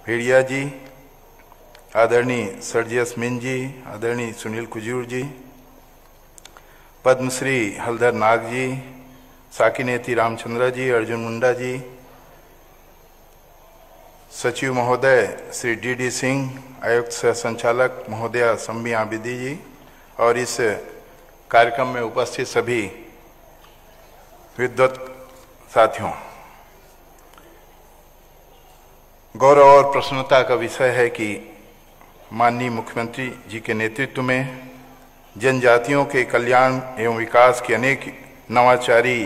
भेड़िया जी, आदरणीय सर्जियस मिन जी, आदरणीय सुनील कुजूर जी, पद्मश्री हलधर नाग जी, साकिनेती रामचंद्र जी, अर्जुन मुंडा जी, सचिव महोदय श्री डी सिंह, आयुक्त सह संचालक महोदया सम्मी आबिदी जी और इस कार्यक्रम में उपस्थित सभी विद्वत साथियों, गौरव और प्रसन्नता का विषय है कि माननीय मुख्यमंत्री जी के नेतृत्व में जनजातियों के कल्याण एवं विकास के अनेक नवाचारी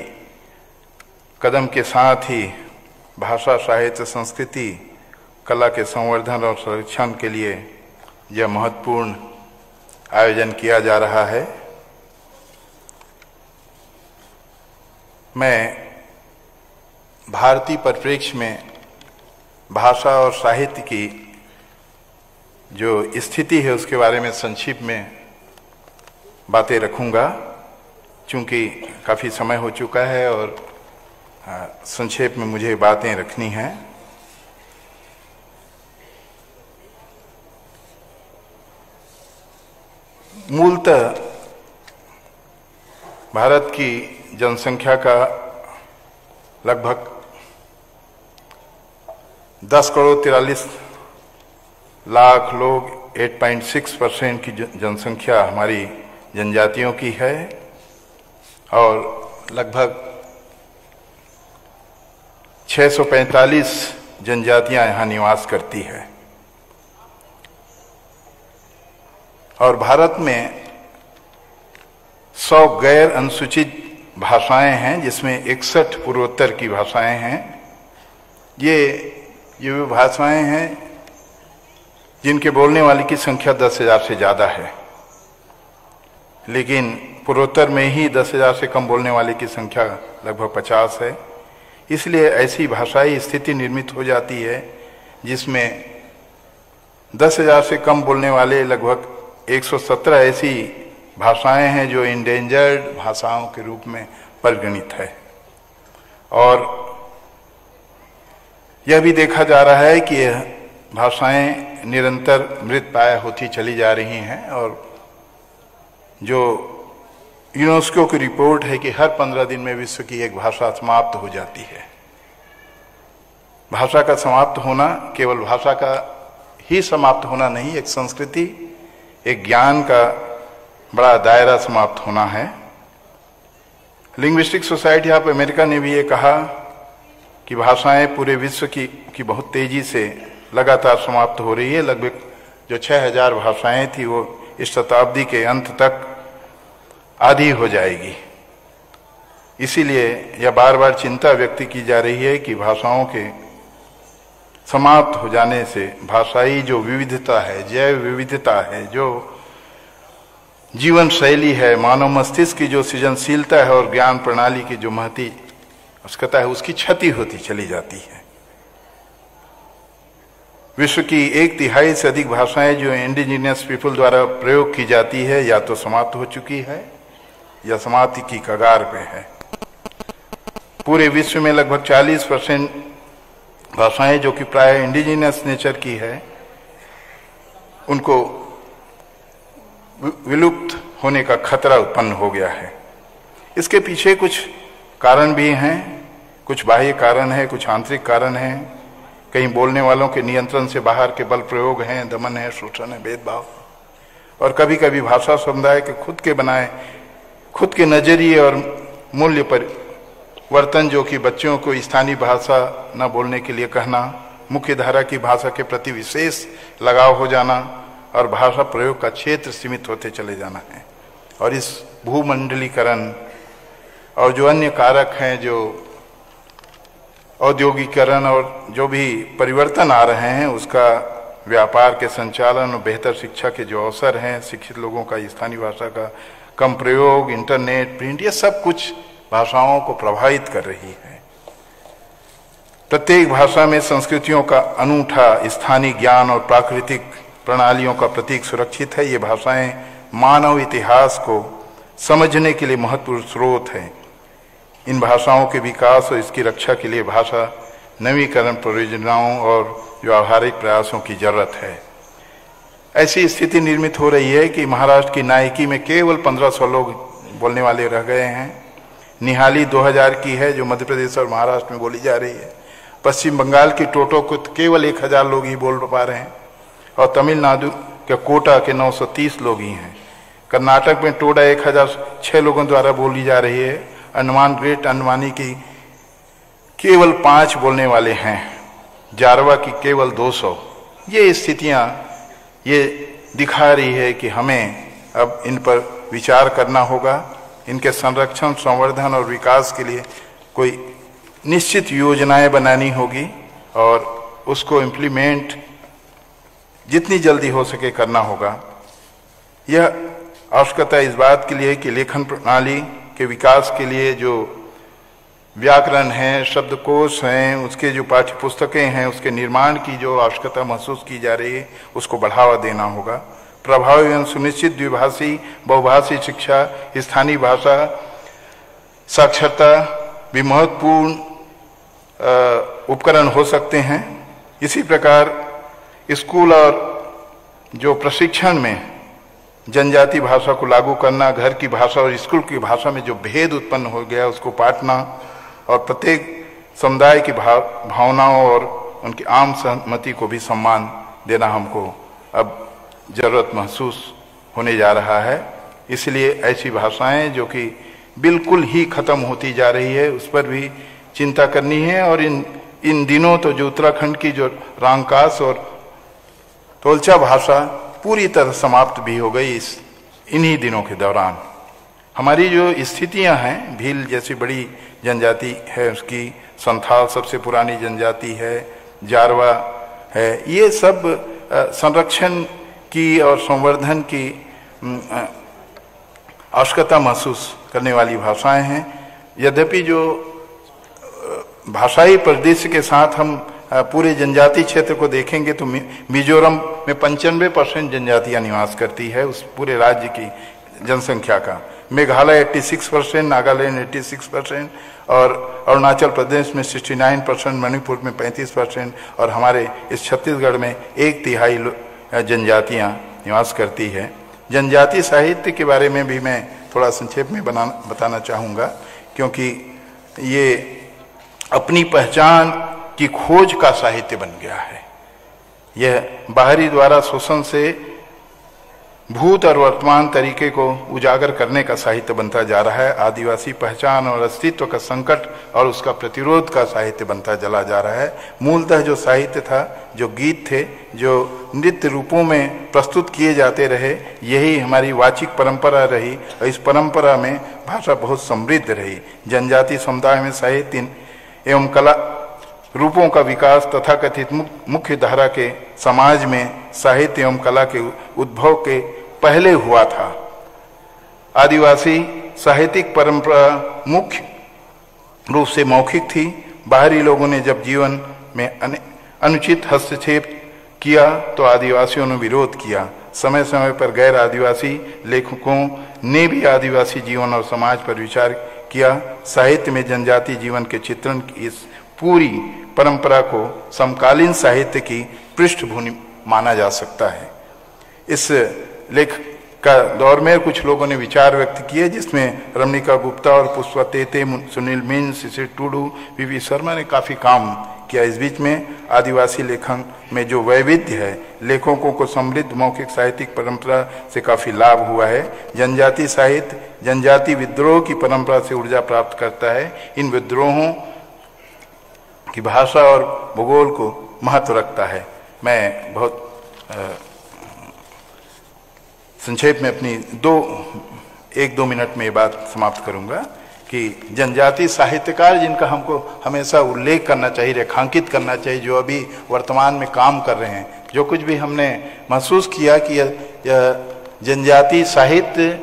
कदम के साथ ही भाषा, साहित्य, संस्कृति, कला के संवर्धन और संरक्षण के लिए यह महत्वपूर्ण आयोजन किया जा रहा है। मैं भारतीय परिप्रेक्ष्य में भाषा और साहित्य की जो स्थिति है उसके बारे में संक्षिप्त में बातें रखूंगा, चूंकि काफ़ी समय हो चुका है और संक्षेप में मुझे बातें रखनी हैं। मूलतः भारत की जनसंख्या का लगभग 10 करोड़ 43 लाख लोग 8.6% की जनसंख्या हमारी जनजातियों की है और लगभग 645 जनजातियां यहाँ निवास करती है। और भारत में 100 गैर अनुसूचित भाषाएं हैं, जिसमें 61 पूर्वोत्तर की भाषाएं हैं। ये वे भाषाएं हैं जिनके बोलने वाले की संख्या 10,000 से ज़्यादा है, लेकिन पूर्वोत्तर में ही 10,000 से कम बोलने वाले की संख्या लगभग 50 है। इसलिए ऐसी भाषाई स्थिति निर्मित हो जाती है जिसमें 10,000 से कम बोलने वाले लगभग 117 ऐसी भाषाएं हैं जो इंडेंजर्ड भाषाओं के रूप में परिगणित है। और यह भी देखा जा रहा है कि यह भाषाएं निरंतर मृतप्राय होती चली जा रही हैं और जो यूनेस्को की रिपोर्ट है कि हर 15 दिन में विश्व की एक भाषा समाप्त हो जाती है। भाषा का समाप्त होना केवल भाषा का ही समाप्त होना नहीं, एक संस्कृति, एक ज्ञान का बड़ा दायरा समाप्त होना है। लिंग्विस्टिक सोसाइटी ऑफ अमेरिका ने भी ये कहा कि भाषाएं पूरे विश्व की बहुत तेजी से लगातार समाप्त हो रही है। लगभग जो 6,000 भाषाएं थी वो इस शताब्दी के अंत तक आधी हो जाएगी। इसीलिए यह बार बार चिंता व्यक्त की जा रही है कि भाषाओं के समाप्त हो जाने से भाषाई जो विविधता है, जैव विविधता है, जो जीवन शैली है, मानव मस्तिष्क की जो सृजनशीलता है और ज्ञान प्रणाली की जो महती आवश्यकता है, उसकी क्षति होती चली जाती है। विश्व की 1/3 से अधिक भाषाएं जो इंडिजिनियस पीपल द्वारा प्रयोग की जाती है या तो समाप्त हो चुकी है या समाप्ति की कगार पे है। पूरे विश्व में लगभग 40% भाषाएं जो कि प्राय इंडिजिनियस नेचर की है, उनको विलुप्त होने का खतरा उत्पन्न हो गया है। इसके पीछे कुछ कारण भी हैं, कुछ बाह्य कारण है, कुछ आंतरिक कारण है। कहीं बोलने वालों के नियंत्रण से बाहर के बल प्रयोग हैं, दमन है, शोषण है, भेदभाव, और कभी कभी भाषा समुदाय के खुद के बनाए खुद के नजरिए और मूल्य परिवर्तन, जो कि बच्चों को स्थानीय भाषा न बोलने के लिए कहना, मुख्य धारा की भाषा के प्रति विशेष लगाव हो जाना और भाषा प्रयोग का क्षेत्र सीमित होते चले जाना है। और इस भूमंडलीकरण और जो अन्य कारक हैं, जो औद्योगिकरण और जो भी परिवर्तन आ रहे हैं, उसका व्यापार के संचालन और बेहतर शिक्षा के जो अवसर हैं, शिक्षित लोगों का स्थानीय भाषा का कम प्रयोग, इंटरनेट, प्रिंट, ये सब कुछ भाषाओं को प्रभावित कर रही है। प्रत्येक भाषा में संस्कृतियों का अनूठा स्थानीय ज्ञान और प्राकृतिक प्रणालियों का प्रतीक सुरक्षित है। ये भाषाएं मानव इतिहास को समझने के लिए महत्वपूर्ण स्रोत हैं। इन भाषाओं के विकास और इसकी रक्षा के लिए भाषा नवीकरण परियोजनाओं और व्यावहारिक प्रयासों की जरूरत है। ऐसी स्थिति निर्मित हो रही है कि महाराष्ट्र की नायकी में केवल 1500 लोग बोलने वाले रह गए हैं। निहाली 2000 की है जो मध्य प्रदेश और महाराष्ट्र में बोली जा रही है। पश्चिम बंगाल की टोटो को केवल 1000 लोग ही बोल पा रहे हैं और तमिलनाडु के कोटा के 930 लोग ही हैं। कर्नाटक में टोडा 1006 लोगों द्वारा बोली जा रही है। अंडमान ग्रेट अंडमानी की केवल 5 बोलने वाले हैं, जारवा की केवल 200। ये स्थितियां ये दिखा रही है कि हमें अब इन पर विचार करना होगा। इनके संरक्षण, संवर्धन और विकास के लिए कोई निश्चित योजनाएं बनानी होगी और उसको इम्प्लीमेंट जितनी जल्दी हो सके करना होगा। यह आवश्यकता इस बात के लिए कि लेखन प्रणाली के विकास के लिए जो व्याकरण है, शब्दकोश हैं, उसके जो पाठ्य पुस्तकें हैं, उसके निर्माण की जो आवश्यकता महसूस की जा रही है उसको बढ़ावा देना होगा। प्रभावी एवं सुनिश्चित द्विभाषी बहुभाषी शिक्षा, स्थानीय भाषा साक्षरता भी महत्वपूर्ण उपकरण हो सकते हैं। इसी प्रकार स्कूल और जो प्रशिक्षण में जनजाति भाषा को लागू करना, घर की भाषा और स्कूल की भाषा में जो भेद उत्पन्न हो गया उसको पाटना और प्रत्येक समुदाय की भावनाओं और उनकी आम सहमति को भी सम्मान देना हमको अब जरूरत महसूस होने जा रहा है। इसलिए ऐसी भाषाएं जो कि बिल्कुल ही खत्म होती जा रही है उस पर भी चिंता करनी है। और इन दिनों तो जो उत्तराखंड की जो रांकास और तोलचा भाषा पूरी तरह समाप्त भी हो गई इन्हीं दिनों के दौरान। हमारी जो स्थितियां हैं, भील जैसी बड़ी जनजाति है उसकी, संथाल सबसे पुरानी जनजाति है, जारवा है, ये सब संरक्षण की और संवर्धन की आवश्यकता महसूस करने वाली भाषाएं हैं। यद्यपि जो भाषाई परिदृश्य के साथ हम पूरे जनजाति क्षेत्र को देखेंगे तो मिजोरम में 95% जनजातियां निवास करती है उस पूरे राज्य की जनसंख्या का। मेघालय 86%, नागालैंड 86% और अरुणाचल प्रदेश में 69%, मणिपुर में 35% और हमारे इस छत्तीसगढ़ में 1/3 जनजातियां निवास करती है। जनजाति साहित्य के बारे में भी मैं थोड़ा संक्षेप में बताना चाहूँगा, क्योंकि ये अपनी पहचान की खोज का साहित्य बन गया है। यह बाहरी द्वारा शोषण से भूत और वर्तमान तरीके को उजागर करने का साहित्य बनता जा रहा है। आदिवासी पहचान और अस्तित्व का संकट और उसका प्रतिरोध का साहित्य बनता चला जा रहा है। मूलतः जो साहित्य था, जो गीत थे, जो नृत्य रूपों में प्रस्तुत किए जाते रहे, यही हमारी वाचिक परंपरा रही और इस परंपरा में भाषा बहुत समृद्ध रही। जनजाति समुदाय में साहित्य एवं कला रूपों का विकास तथाकथित मुख्य धारा के समाज में साहित्य एवं कला के उद्भव के पहले हुआ था। आदिवासी साहित्यिक परंपरा मुख्य रूप से मौखिक थी। बाहरी लोगों ने जब जीवन में अनुचित हस्तक्षेप किया तो आदिवासियों ने विरोध किया। समय समय पर गैर आदिवासी लेखकों ने भी आदिवासी जीवन और समाज पर विचार किया। साहित्य में जनजाति जीवन के चित्रण की इस पूरी परंपरा को समकालीन साहित्य की पृष्ठभूमि माना जा सकता है। इस लेख का दौर में कुछ लोगों ने विचार व्यक्त किए, जिसमें रमणिका गुप्ता और पुष्पा तेते, सुनील मीन, शिशिर टूडू, वीवी शर्मा ने काफ़ी काम किया। इस बीच में आदिवासी लेखन में जो वैविध्य है, लेखकों को समृद्ध मौखिक साहित्यिक परंपरा से काफ़ी लाभ हुआ है। जनजाति साहित्य जनजाति विद्रोह की परंपरा से ऊर्जा प्राप्त करता है। इन विद्रोहों की भाषा और भूगोल को महत्व रखता है। मैं बहुत संक्षेप में अपनी 1-2 मिनट में ये बात समाप्त करूंगा कि जनजाति साहित्यकार जिनका हमको हमेशा उल्लेख करना चाहिए, रेखांकित करना चाहिए, जो अभी वर्तमान में काम कर रहे हैं, जो कुछ भी हमने महसूस किया कि यह जनजाति साहित्य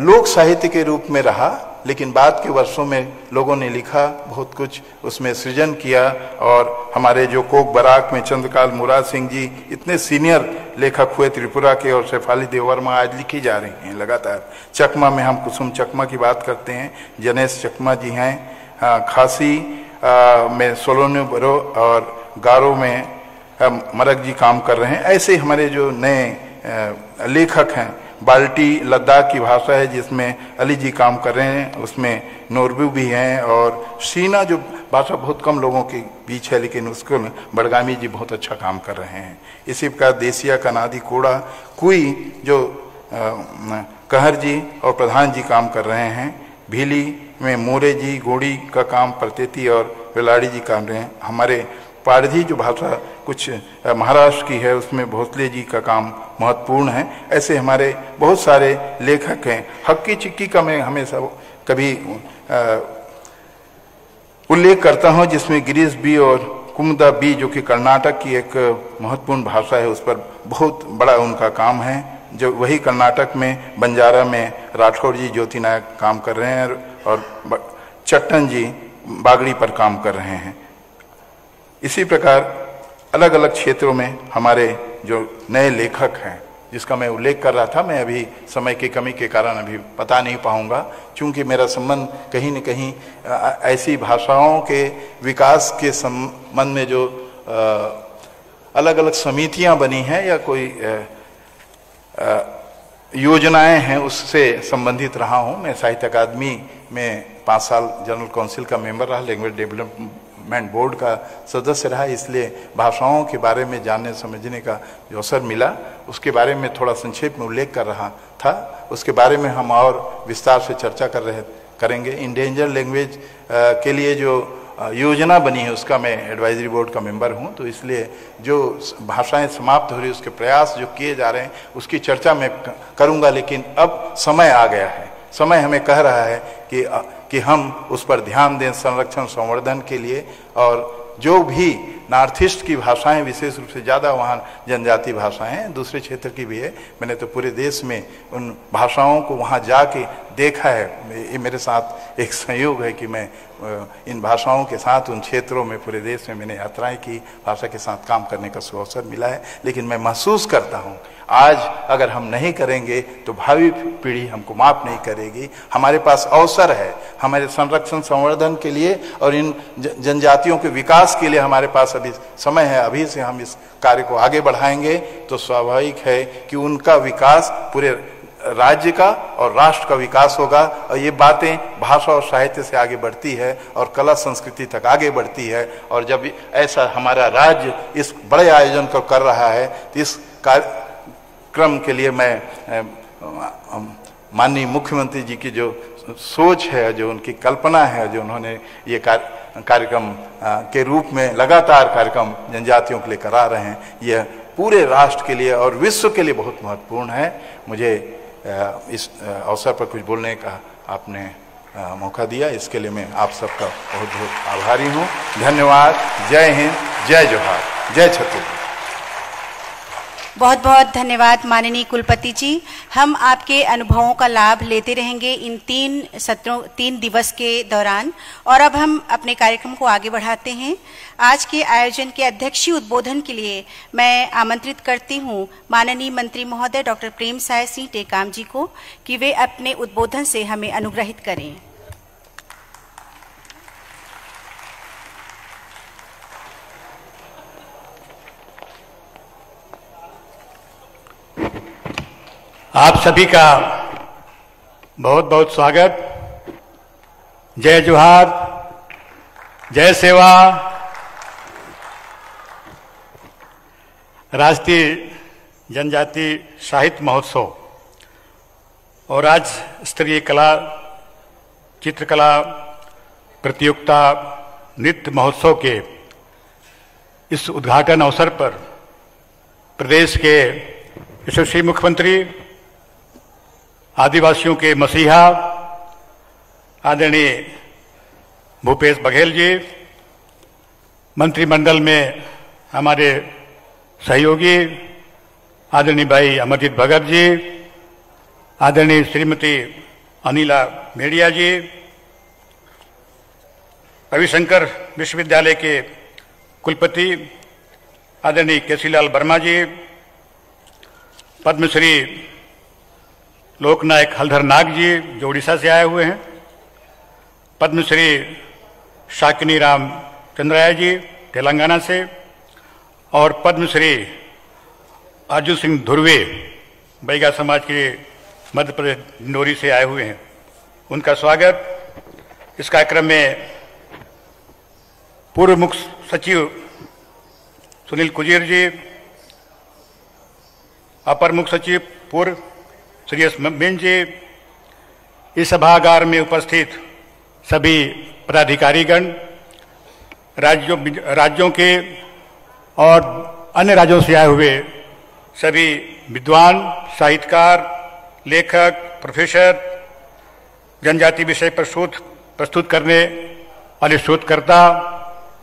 लोक साहित्य के रूप में रहा, लेकिन बाद के वर्षों में लोगों ने लिखा, बहुत कुछ उसमें सृजन किया। और हमारे जो कोक बराक में चंद्रकाल मुराद सिंह जी इतने सीनियर लेखक हुए त्रिपुरा के, और शेफाली देववर्मा आज लिखी जा रही हैं लगातार। चकमा में हम कुसुम चकमा की बात करते हैं, जनेश चकमा जी हैं, खासी में सोलोन्यू बरो और गारो में मरक जी काम कर रहे हैं। ऐसे हमारे जो नए लेखक हैं, बाल्टी लद्दाख की भाषा है जिसमें अली जी काम कर रहे हैं, उसमें नोरबू भी हैं, और सीना जो भाषा बहुत कम लोगों के बीच है लेकिन उसको बड़गामी जी बहुत अच्छा काम कर रहे हैं। इसी प्रकार देसिया कनादी कोड़ा कुई जो कहर जी और प्रधान जी काम कर रहे हैं। भीली में मोरे जी गोड़ी का काम प्रतीति और वेलाड़ी जी काम रहे हैं। हमारे पारधी जो भाषा कुछ महाराष्ट्र की है उसमें भोसले जी का काम महत्वपूर्ण है। ऐसे हमारे बहुत सारे लेखक हैं। हक्की चिक्की का मैं हमेशा कभी उल्लेख करता हूं जिसमें गिरीश बी और कुमुदा बी जो कि कर्नाटक की एक महत्वपूर्ण भाषा है, उस पर बहुत बड़ा उनका काम है। जो वही कर्नाटक में बंजारा में राठौर जी ज्योति नायक काम कर रहे हैं और चट्टन जी बागड़ी पर काम कर रहे हैं। इसी प्रकार अलग अलग क्षेत्रों में हमारे जो नए लेखक हैं जिसका मैं उल्लेख कर रहा था, मैं अभी समय की कमी के कारण अभी बता नहीं पाऊंगा, क्योंकि मेरा संबंध कहीं न कहीं ऐसी भाषाओं के विकास के संबंध में जो अलग अलग समितियां बनी हैं या कोई योजनाएं हैं उससे संबंधित रहा हूं। मैं साहित्य अकादमी में 5 साल जनरल काउंसिल का मेंबर रहा, लैंग्वेज डेवलपमेंट बोर्ड का सदस्य रहा, इसलिए भाषाओं के बारे में जानने समझने का जो अवसर मिला उसके बारे में थोड़ा संक्षेप में उल्लेख कर रहा था। उसके बारे में हम और विस्तार से चर्चा करेंगे। इंडेंजर लैंग्वेज के लिए जो योजना बनी है उसका मैं एडवाइजरी बोर्ड का मेंबर हूं, तो इसलिए जो भाषाएं समाप्त हो रही उसके प्रयास जो किए जा रहे हैं उसकी चर्चा मैं करूंगा। लेकिन अब समय आ गया है, समय हमें कह रहा है कि हम उस पर ध्यान दें संरक्षण संवर्धन के लिए। और जो भी नॉर्थ ईस्ट की भाषाएं, विशेष रूप से ज़्यादा वहाँ जनजाति भाषाएं हैं, दूसरे क्षेत्र की भी है, मैंने तो पूरे देश में उन भाषाओं को वहाँ जाके देखा है। ये मेरे साथ एक संयोग है कि मैं इन भाषाओं के साथ उन क्षेत्रों में पूरे देश में मैंने यात्राएं की, भाषा के साथ काम करने का अवसर मिला है। लेकिन मैं महसूस करता हूँ आज अगर हम नहीं करेंगे तो भावी पीढ़ी हमको माफ नहीं करेगी। हमारे पास अवसर है हमारे संरक्षण संवर्धन के लिए और इन जनजातियों के विकास के लिए हमारे पास अभी समय है। अभी से हम इस कार्य को आगे बढ़ाएंगे तो स्वाभाविक है कि उनका विकास पूरे राज्य का और राष्ट्र का विकास होगा। और ये बातें भाषा और साहित्य से आगे बढ़ती है और कला संस्कृति तक आगे बढ़ती है। और जब ऐसा हमारा राज्य इस बड़े आयोजन को कर रहा है तो इस कार्यक्रम के लिए मैं माननीय मुख्यमंत्री जी की जो सोच है, जो उनकी कल्पना है, जो उन्होंने ये कार्यक्रम के रूप में लगातार कार्यक्रम जनजातियों के लिए करा रहे हैं, यह पूरे राष्ट्र के लिए और विश्व के लिए बहुत महत्वपूर्ण है। मुझे इस अवसर पर कुछ बोलने का आपने मौका दिया, इसके लिए मैं आप सबका बहुत बहुत आभारी हूँ। धन्यवाद। जय हिंद, जय जोहार, जय छत्तीसगढ़। बहुत बहुत धन्यवाद माननीय कुलपति जी। हम आपके अनुभवों का लाभ लेते रहेंगे इन 3 दिवस के दौरान। और अब हम अपने कार्यक्रम को आगे बढ़ाते हैं। आज के आयोजन के अध्यक्षीय उद्बोधन के लिए मैं आमंत्रित करती हूं माननीय मंत्री महोदय डॉक्टर प्रेम साय सिंह टेकाम जी को कि वे अपने उद्बोधन से हमें अनुग्रहित करें। आप सभी का बहुत बहुत स्वागत। जय जोहार, जय सेवा। राष्ट्रीय जनजाति साहित्य महोत्सव और राज्य स्तरीय कला चित्रकला प्रतियोगिता नृत्य महोत्सव के इस उद्घाटन अवसर पर प्रदेश के यशस्वी मुख्यमंत्री, आदिवासियों के मसीहा आदरणीय भूपेश बघेल जी, मंत्रिमंडल में हमारे सहयोगी आदरणीय भाई अमरजीत भगत जी, आदरणीय श्रीमती अनिला मेड़िया जी, रविशंकर विश्वविद्यालय के कुलपति आदरणीय केसीलाल वर्मा जी, पद्मश्री लोकनायक हलधर नाग जी जो उड़ीसा से आए हुए हैं, पद्मश्री शाकिनी राम चंद्राया जी तेलंगाना से, और पद्मश्री अर्जुन सिंह धुर्वे बैगा समाज के मध्य प्रदेश डिंडोरी से आए हुए हैं, उनका स्वागत। इस कार्यक्रम में पूर्व मुख्य सचिव सुनील कुजीर जी, अपर मुख्य सचिव पूर्व श्री एस मीन जी, इस सभागार में उपस्थित सभी पदाधिकारीगण, राज्यों के और अन्य राज्यों से आए हुए सभी विद्वान, साहित्यकार, लेखक, प्रोफेसर, जनजाति विषय पर शोध प्रस्तुत करने वाले शोधकर्ता,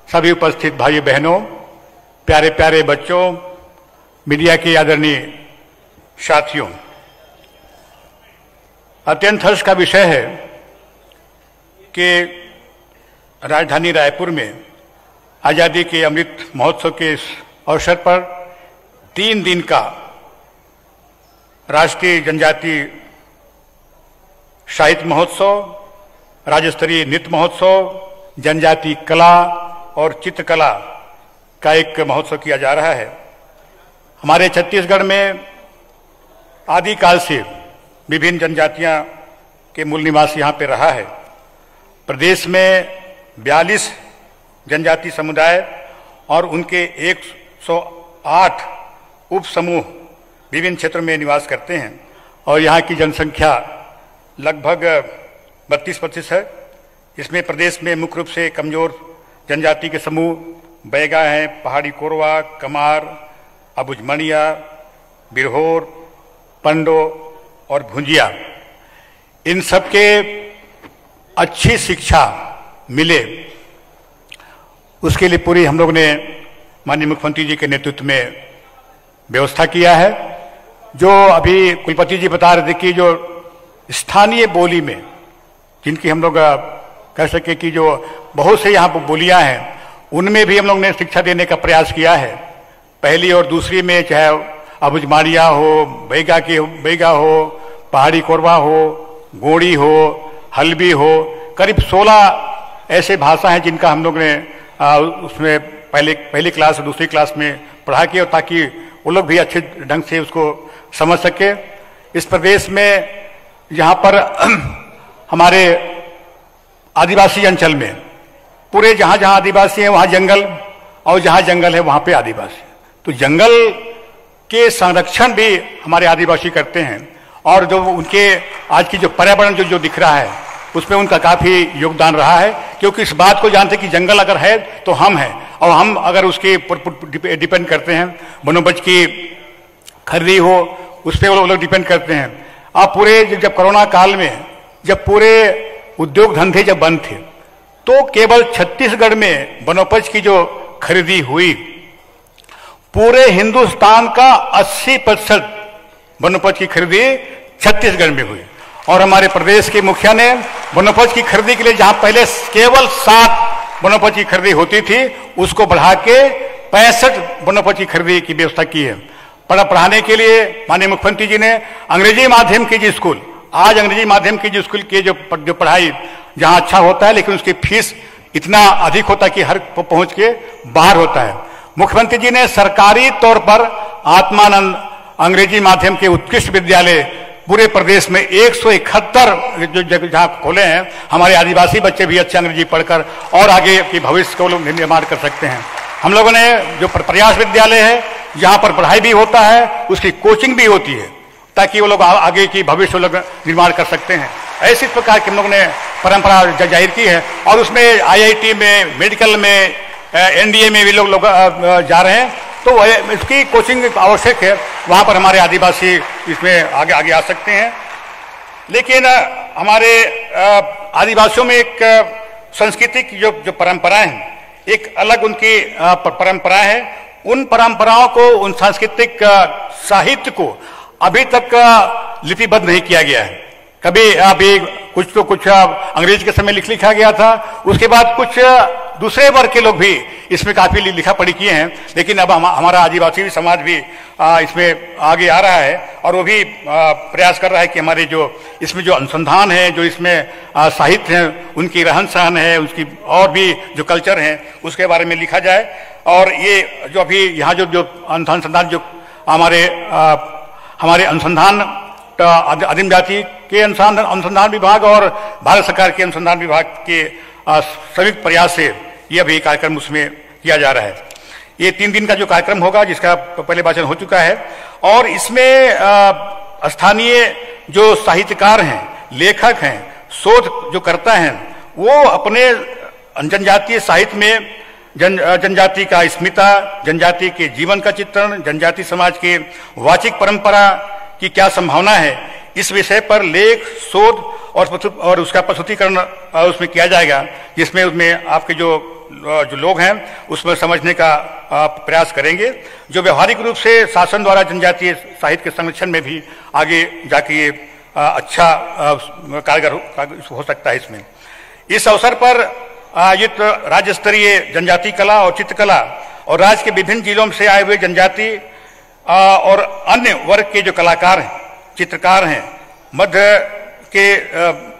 सभी उपस्थित भाई बहनों, प्यारे प्यारे बच्चों, मीडिया के आदरणीय साथियों, अत्यंत हर्ष का विषय है कि राजधानी रायपुर में आजादी के अमृत महोत्सव के इस अवसर पर 3 दिन का राष्ट्रीय जनजाति साहित्य महोत्सव, राज्य स्तरीय नृत्य महोत्सव, जनजाति कला और चित्रकला का एक महोत्सव किया जा रहा है। हमारे छत्तीसगढ़ में आदिकाल से विभिन्न जनजातियां के मूल निवास यहाँ पे रहा है। प्रदेश में 42 जनजाति समुदाय और उनके 108 उप समूह विभिन्न क्षेत्रों में निवास करते हैं और यहाँ की जनसंख्या लगभग 32% है। इसमें प्रदेश में मुख्य रूप से कमजोर जनजाति के समूह बैगा हैं, पहाड़ी कोरवा, कमार, अबुझमणिया, बिरहोर, पंडो और भुंजिया। इन सबके अच्छी शिक्षा मिले, उसके लिए पूरी हम लोग ने माननीय मुख्यमंत्री जी के नेतृत्व में व्यवस्था किया है। जो अभी कुलपति जी बता रहे थे कि जो स्थानीय बोली में जिनकी हम लोग कह सके कि जो बहुत से यहाँ बोलियां हैं, उनमें भी हम लोग ने शिक्षा देने का प्रयास किया है। पहली और दूसरी में चाहे अबुझमाड़िया हो, बैगा हो, पहाड़ी कोरवा हो, गोड़ी हो, हल्बी हो, करीब 16 ऐसे भाषा हैं जिनका हम लोग ने उसमें पहली क्लास और दूसरी क्लास में पढ़ा किया, ताकि वो लोग भी अच्छे ढंग से उसको समझ सके। इस प्रदेश में यहाँ पर हमारे आदिवासी अंचल में पूरे जहाँ जहाँ आदिवासी हैं वहाँ जंगल, और जहाँ जंगल है वहाँ पे आदिवासी, तो जंगल के संरक्षण भी हमारे आदिवासी करते हैं। और जो उनके आज की जो पर्यावरण जो दिख रहा है उसमें उनका काफी योगदान रहा है, क्योंकि इस बात को जानते कि जंगल अगर है तो हम हैं, और हम अगर उसके डिपेंड करते हैं, वनोपज की खरीदी हो उस पर वो लोग डिपेंड करते हैं। अब पूरे जब कोरोना काल में जब पूरे उद्योग धंधे जब बंद थे, तो केवल छत्तीसगढ़ में वनोपज की जो खरीदी हुई, पूरे हिंदुस्तान का 80% वनोपज की खरीदी छत्तीसगढ़ में हुई। और हमारे प्रदेश के मुखिया ने वनोपज की खरीदी के लिए जहां पहले केवल 7 वनोपज की खरीदी होती थी, उसको बढ़ा के 65 वनोपज की खरीदी की व्यवस्था की है। पढ़ाने के लिए माननीय मुख्यमंत्री जी ने अंग्रेजी माध्यम के जो स्कूल, आज अंग्रेजी माध्यम के जो स्कूल की जो पढ़ाई जहां अच्छा होता है, लेकिन उसकी फीस इतना अधिक होता है कि हर पहुंच के बाहर होता है। मुख्यमंत्री जी ने सरकारी तौर पर आत्मानंद अंग्रेजी माध्यम के उत्कृष्ट विद्यालय पूरे प्रदेश में 171 जो जहां खोले हैं, हमारे आदिवासी बच्चे भी अच्छे अंग्रेजी पढ़कर और आगे के भविष्य को लोग निर्माण कर सकते हैं। हम लोगों ने जो प्रयास विद्यालय है, जहां पर पढ़ाई भी होता है, उसकी कोचिंग भी होती है, ताकि वो लोग आगे की भविष्य लोग निर्माण कर सकते हैं। ऐसी प्रकार की हम लोगों ने परंपरा जाहिर की है, और उसमें IIT में, मेडिकल में, NDA में भी लोग जा रहे हैं, तो इसकी कोचिंग आवश्यक है। वहां पर हमारे आदिवासी इसमें आगे आ सकते हैं। लेकिन हमारे आदिवासियों में एक सांस्कृतिक जो परंपराएं हैं, एक अलग उनकी परंपरा है। उन परंपराओं को, उन सांस्कृतिक साहित्य को अभी तक लिपिबद्ध नहीं किया गया है। कभी अभी कुछ अंग्रेज के समय लिखा गया था, उसके बाद कुछ दूसरे वर्ग के लोग भी इसमें काफी लिखा पढ़ी किए हैं, लेकिन अब हमारा आदिवासी समाज भी इसमें आगे आ रहा है और वो भी प्रयास कर रहा है कि हमारे जो इसमें जो अनुसंधान है, जो इसमें साहित्य है, उनकी रहन सहन है, उसकी और भी जो कल्चर है उसके बारे में लिखा जाए। और ये जो अभी यहाँ जो अनुसंधान जो हमारे अनुसंधान आदिम जाति के अनुसंधान विभाग और भारत सरकार के अनुसंधान विभाग के संयुक्त प्रयास से ये अभी कार्यक्रम उसमें किया जा रहा है। ये 3 दिन का जो कार्यक्रम होगा, जिसका पहले वाचन हो चुका है, और इसमें स्थानीय जो साहित्यकार हैं, लेखक हैं, शोध जो करता है, वो अपने जनजातीय साहित्य में जनजाति का अस्मिता, जनजाति के जीवन का चित्रण, जनजाति समाज के वाचिक परंपरा की क्या संभावना है, इस विषय पर लेख, शोध और उसका प्रस्तुतिकरण उसमें किया जाएगा, जिसमें उसमें आपके जो लोग हैं उसमें समझने का प्रयास करेंगे, जो व्यवहारिक रूप से शासन द्वारा जनजातीय साहित्य के संरक्षण में भी आगे जाके ये अच्छा कारगर हो सकता है। इसमें इस अवसर पर आयोजित राज्य स्तरीय जनजाति कला और चित्रकला और राज्य के विभिन्न जिलों से आए हुए जनजाति और अन्य वर्ग के जो कलाकार हैं, चित्रकार हैं, मध्य के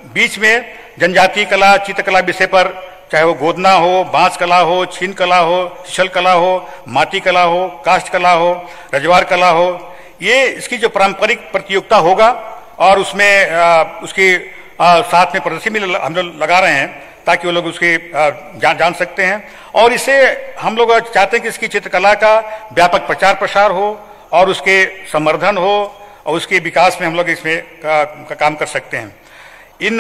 बीच में जनजातीय कला, चित्रकला विषय पर, चाहे वो गोदना हो, बांस कला हो, छीन कला हो, शिशल कला हो, माटी कला हो, काष्ठ कला हो, रजवार कला हो, ये इसकी जो पारंपरिक प्रतियोगिता होगा और उसमें उसकी साथ में प्रदर्शनी भी हम लोग लगा रहे हैं ताकि वो लोग उसके जान सकते हैं। और इसे हम लोग चाहते हैं कि इसकी चित्रकला का व्यापक प्रचार प्रसार हो और उसके संवर्धन हो और उसके विकास में हम लोग इसमें का काम कर सकते हैं। इन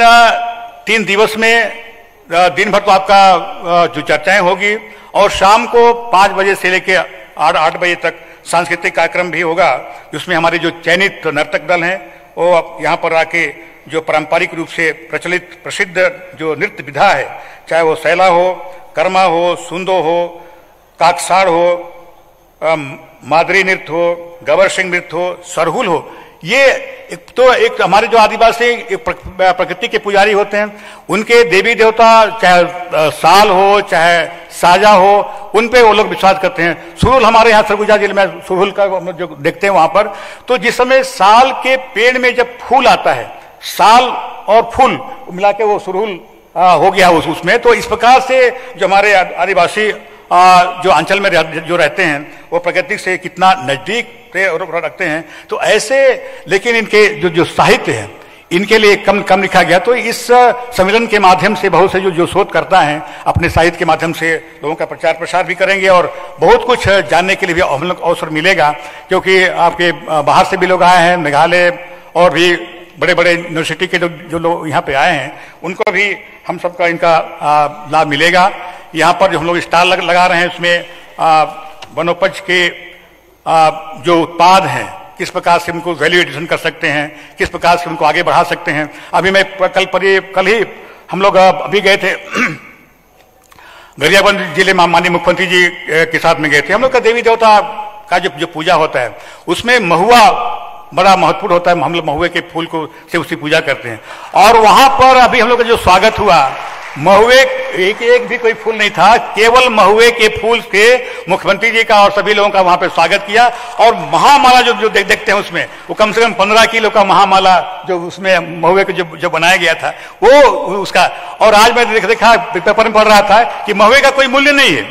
3 दिवस में दिन भर तो आपका जो चर्चाएं होगी और शाम को 5 बजे से लेकर 8 बजे तक सांस्कृतिक कार्यक्रम भी होगा, जिसमें हमारे जो चयनित नर्तक दल हैं वो यहाँ पर आके जो पारंपरिक रूप से प्रचलित प्रसिद्ध जो नृत्य विधा है, चाहे वो सैला हो, कर्मा हो, सुंदो हो, काकसाड़ हो, मादरी नृत्य हो, गवर सिंह नृत्य हो, सरहुल हो, ये एक हमारे जो आदिवासी प्रकृति के पुजारी होते हैं, उनके देवी देवता चाहे साल हो चाहे साजा हो, उन पे वो लोग विश्वास करते हैं। सुरुल हमारे यहाँ सरगुजा जिले में सुरुल का जो देखते हैं वहां पर, तो जिस समय साल के पेड़ में जब फूल आता है, साल और फूल मिला के वो सुरुल हो गया उसमें, तो इस प्रकार से जो हमारे आदिवासी जो अंचल में जो रहते हैं वो प्रकृति से कितना नजदीक रखते हैं। तो ऐसे, लेकिन इनके जो साहित्य है इनके लिए कम लिखा गया। तो इस सम्मेलन के माध्यम से बहुत से जो शोधकर्ता हैं अपने साहित्य के माध्यम से लोगों का प्रचार प्रसार भी करेंगे और बहुत कुछ जानने के लिए भी हम लोग अवसर मिलेगा, क्योंकि आपके बाहर से भी लोग आए हैं, मेघालय और भी बड़े बड़े यूनिवर्सिटी के जो लोग यहाँ पे आए हैं, उनको भी हम सबका इनका लाभ मिलेगा। यहाँ पर जो हम लोग स्टॉल लगा रहे हैं उसमें वनोपज के जो उत्पाद हैं, किस प्रकार से उनको वैल्यू एडिशन कर सकते हैं, किस प्रकार से उनको आगे बढ़ा सकते हैं। अभी मैं कल ही हम लोग अभी गए थे गरियाबंद जिले में, माननीय मुख्यमंत्री जी के साथ में गए थे। हम लोग का देवी देवता का जो पूजा होता है उसमें महुआ बड़ा महत्वपूर्ण होता है। हम लोग महुए के फूल को से उसकी पूजा करते हैं और वहां पर अभी हम लोग का जो स्वागत हुआ, महुए एक भी कोई फूल नहीं था, केवल महुए के फूल से मुख्यमंत्री जी का और सभी लोगों का वहां पे स्वागत किया। और महामाला जो देखते हैं उसमें वो कम से कम 15 किलो का महामाला जो उसमें महुए के जो बनाया गया था वो उसका। और आज मैं देखा पेपर में पढ़ रहा था कि महुए का कोई मूल्य नहीं है,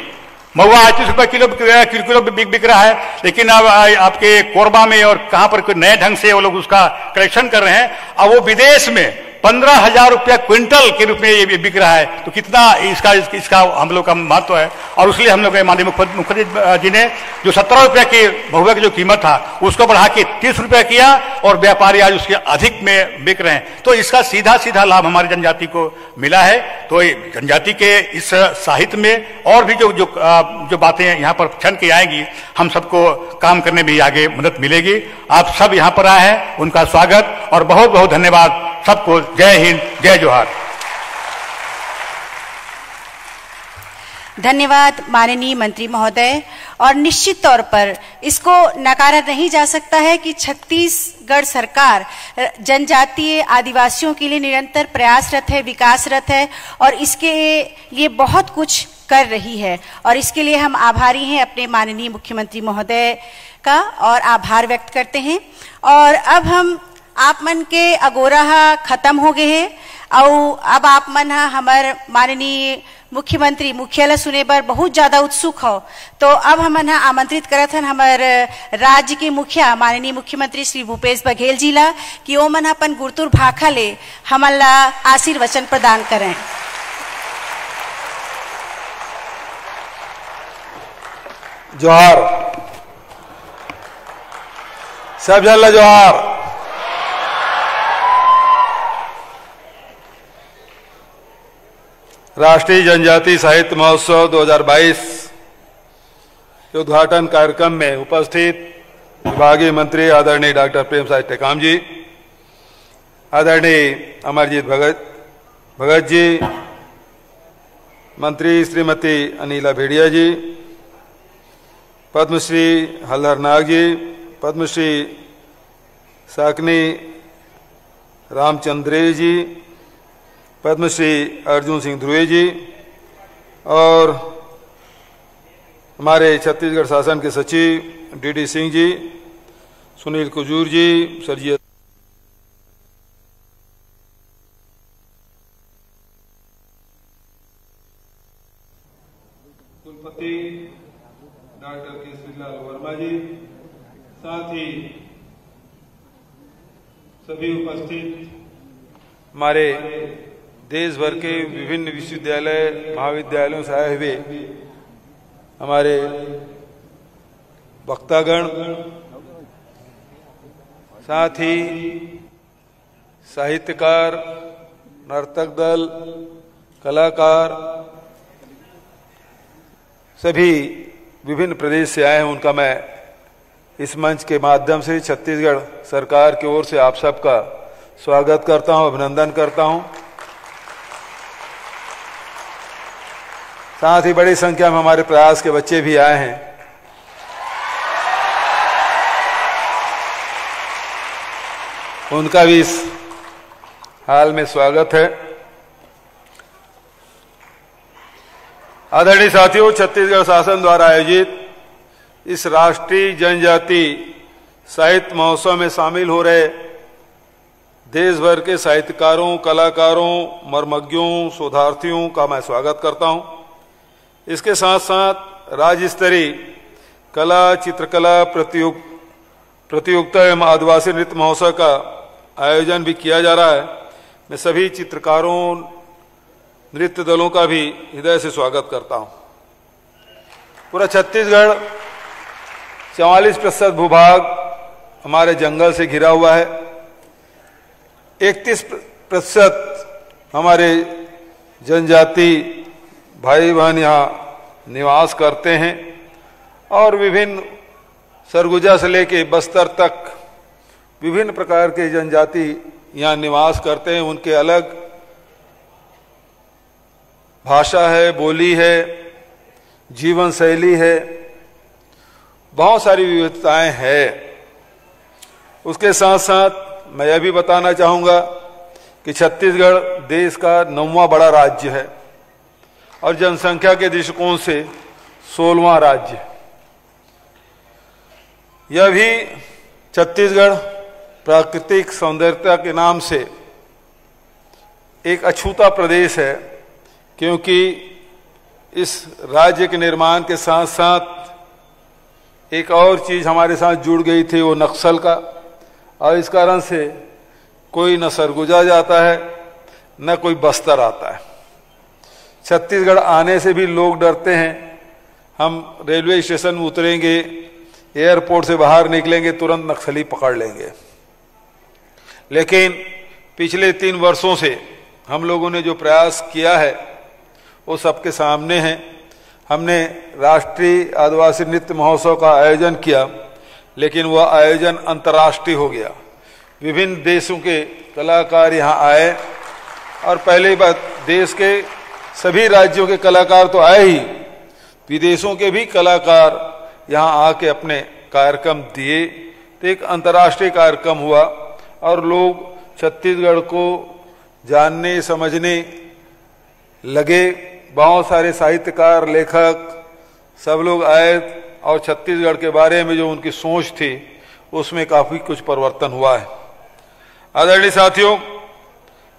महुआ 38 रुपये किलो बिक रहा है, लेकिन अब आपके कोरबा में और कहां पर कोई नए ढंग से वो लोग उसका कलेक्शन कर रहे हैं और वो विदेश में 15,000 रुपया क्विंटल के रूप में ये बिक रहा है। तो कितना इसका हम लोग का महत्व है। और इसलिए हम लोग माननीय मुख्यमंत्री जी ने जो 17 रुपया की महुआ की जो कीमत था उसको बढ़ा के 30 रुपया किया और व्यापारी आज उसके अधिक में बिक रहे हैं। तो इसका सीधा लाभ हमारी जनजाति को मिला है। तो जनजाति के इस साहित्य में और भी जो बातें यहाँ पर छन के आएंगी, हम सबको काम करने में आगे मदद मिलेगी। आप सब यहाँ पर आए हैं, उनका स्वागत और बहुत बहुत धन्यवाद सबको। जय हिंद, जय जोहार। धन्यवाद माननीय मंत्री महोदय। और निश्चित तौर पर इसको नकारा नहीं जा सकता है कि छत्तीसगढ़ सरकार जनजातीय आदिवासियों के लिए निरंतर प्रयासरत है, विकासरत है और इसके लिए बहुत कुछ कर रही है, और इसके लिए हम आभारी हैं अपने माननीय मुख्यमंत्री महोदय का, और आभार व्यक्त करते हैं। और अब हम आप मन के अगोरा खत्म हो गए हैं, और अब आप मन हमार माननीय मुख्यमंत्री मुखियाला सुने पर बहुत ज्यादा उत्सुक हो, तो अब हम आमंत्रित करत हन हमार राज्य के मुखिया माननीय मुख्यमंत्री श्री भूपेश बघेल जी ला कि ओ मन अपन गुरतुर भाखा ले हमला आशीर्वचन प्रदान करें। जोहार सब जल्ला जोहार। राष्ट्रीय जनजाति साहित्य महोत्सव 2022 के उद्घाटन कार्यक्रम में उपस्थित विभागीय मंत्री आदरणीय डॉक्टर प्रेम साय टेकाम जी, आदरणीय अमरजीत भगत जी, मंत्री श्रीमती अनिला भेड़िया जी, पद्मश्री हल्लर नाग जी, पद्मश्री साकनी रामचंद्रे जी, पद्मश्री अर्जुन सिंह ध्रुवे जी, और हमारे छत्तीसगढ़ शासन के सचिव डीडी सिंह जी, सुनील कुजूर जी, सरजी कुलपति डॉक्टर केसरीलाल वर्मा जी, साथ ही सभी उपस्थित हमारे देश भर के विभिन्न विश्वविद्यालय महाविद्यालयों से आए हुए हमारे वक्तागण, साथ ही साहित्यकार, नर्तक दल, कलाकार, सभी विभिन्न प्रदेश से आए हैं, उनका मैं इस मंच के माध्यम से छत्तीसगढ़ सरकार की ओर से आप सबका स्वागत करता हूं, अभिनंदन करता हूं। साथ ही बड़ी संख्या में हमारे प्रयास के बच्चे भी आए हैं। उनका भी इस हाल में स्वागत है। आदरणीय साथियों, छत्तीसगढ़ शासन द्वारा आयोजित इस राष्ट्रीय जनजाति साहित्य महोत्सव में शामिल हो रहे देश भर के साहित्यकारों, कलाकारों, मर्मज्ञों, शोधार्थियों का मैं स्वागत करता हूं। इसके साथ साथ राज्य स्तरीय कला चित्रकला प्रतियोगिता एवं आदिवासी नृत्य महोत्सव का आयोजन भी किया जा रहा है। मैं सभी चित्रकारों, नृत्य दलों का भी हृदय से स्वागत करता हूं। पूरा छत्तीसगढ़ 44% भूभाग हमारे जंगल से घिरा हुआ है। 31% हमारे जनजाति भाई बहन यहाँ निवास करते हैं, और विभिन्न सरगुजा से लेके बस्तर तक विभिन्न प्रकार के जनजाति यहाँ निवास करते हैं। उनके अलग भाषा है, बोली है, जीवन शैली है, बहुत सारी विविधताएं हैं। उसके साथ साथ मैं यह भी बताना चाहूंगा कि छत्तीसगढ़ देश का 9वां बड़ा राज्य है और जनसंख्या के दृष्टिकोण से 16वां राज्य। यह भी छत्तीसगढ़ प्राकृतिक सौंदर्यता के नाम से एक अछूता प्रदेश है, क्योंकि इस राज्य के निर्माण के साथ साथ एक और चीज हमारे साथ जुड़ गई थी, वो नक्सल का, और इस कारण से कोई न सरगुजा जाता है न कोई बस्तर आता है। छत्तीसगढ़ आने से भी लोग डरते हैं। हम रेलवे स्टेशन में उतरेंगे, एयरपोर्ट से बाहर निकलेंगे, तुरंत नक्सली पकड़ लेंगे। लेकिन पिछले 3 वर्षों से हम लोगों ने जो प्रयास किया है वो सबके सामने है। हमने राष्ट्रीय आदिवासी नृत्य महोत्सव का आयोजन किया, लेकिन वह आयोजन अंतर्राष्ट्रीय हो गया। विभिन्न देशों के कलाकार यहाँ आए, और पहली बात, देश के सभी राज्यों के कलाकार तो आए ही, विदेशों के भी कलाकार यहाँ आके अपने कार्यक्रम दिए। तो एक अंतर्राष्ट्रीय कार्यक्रम हुआ और लोग छत्तीसगढ़ को जानने समझने लगे। बहुत सारे साहित्यकार, लेखक सब लोग आए और छत्तीसगढ़ के बारे में जो उनकी सोच थी उसमें काफी कुछ परिवर्तन हुआ है। आदरणीय साथियों,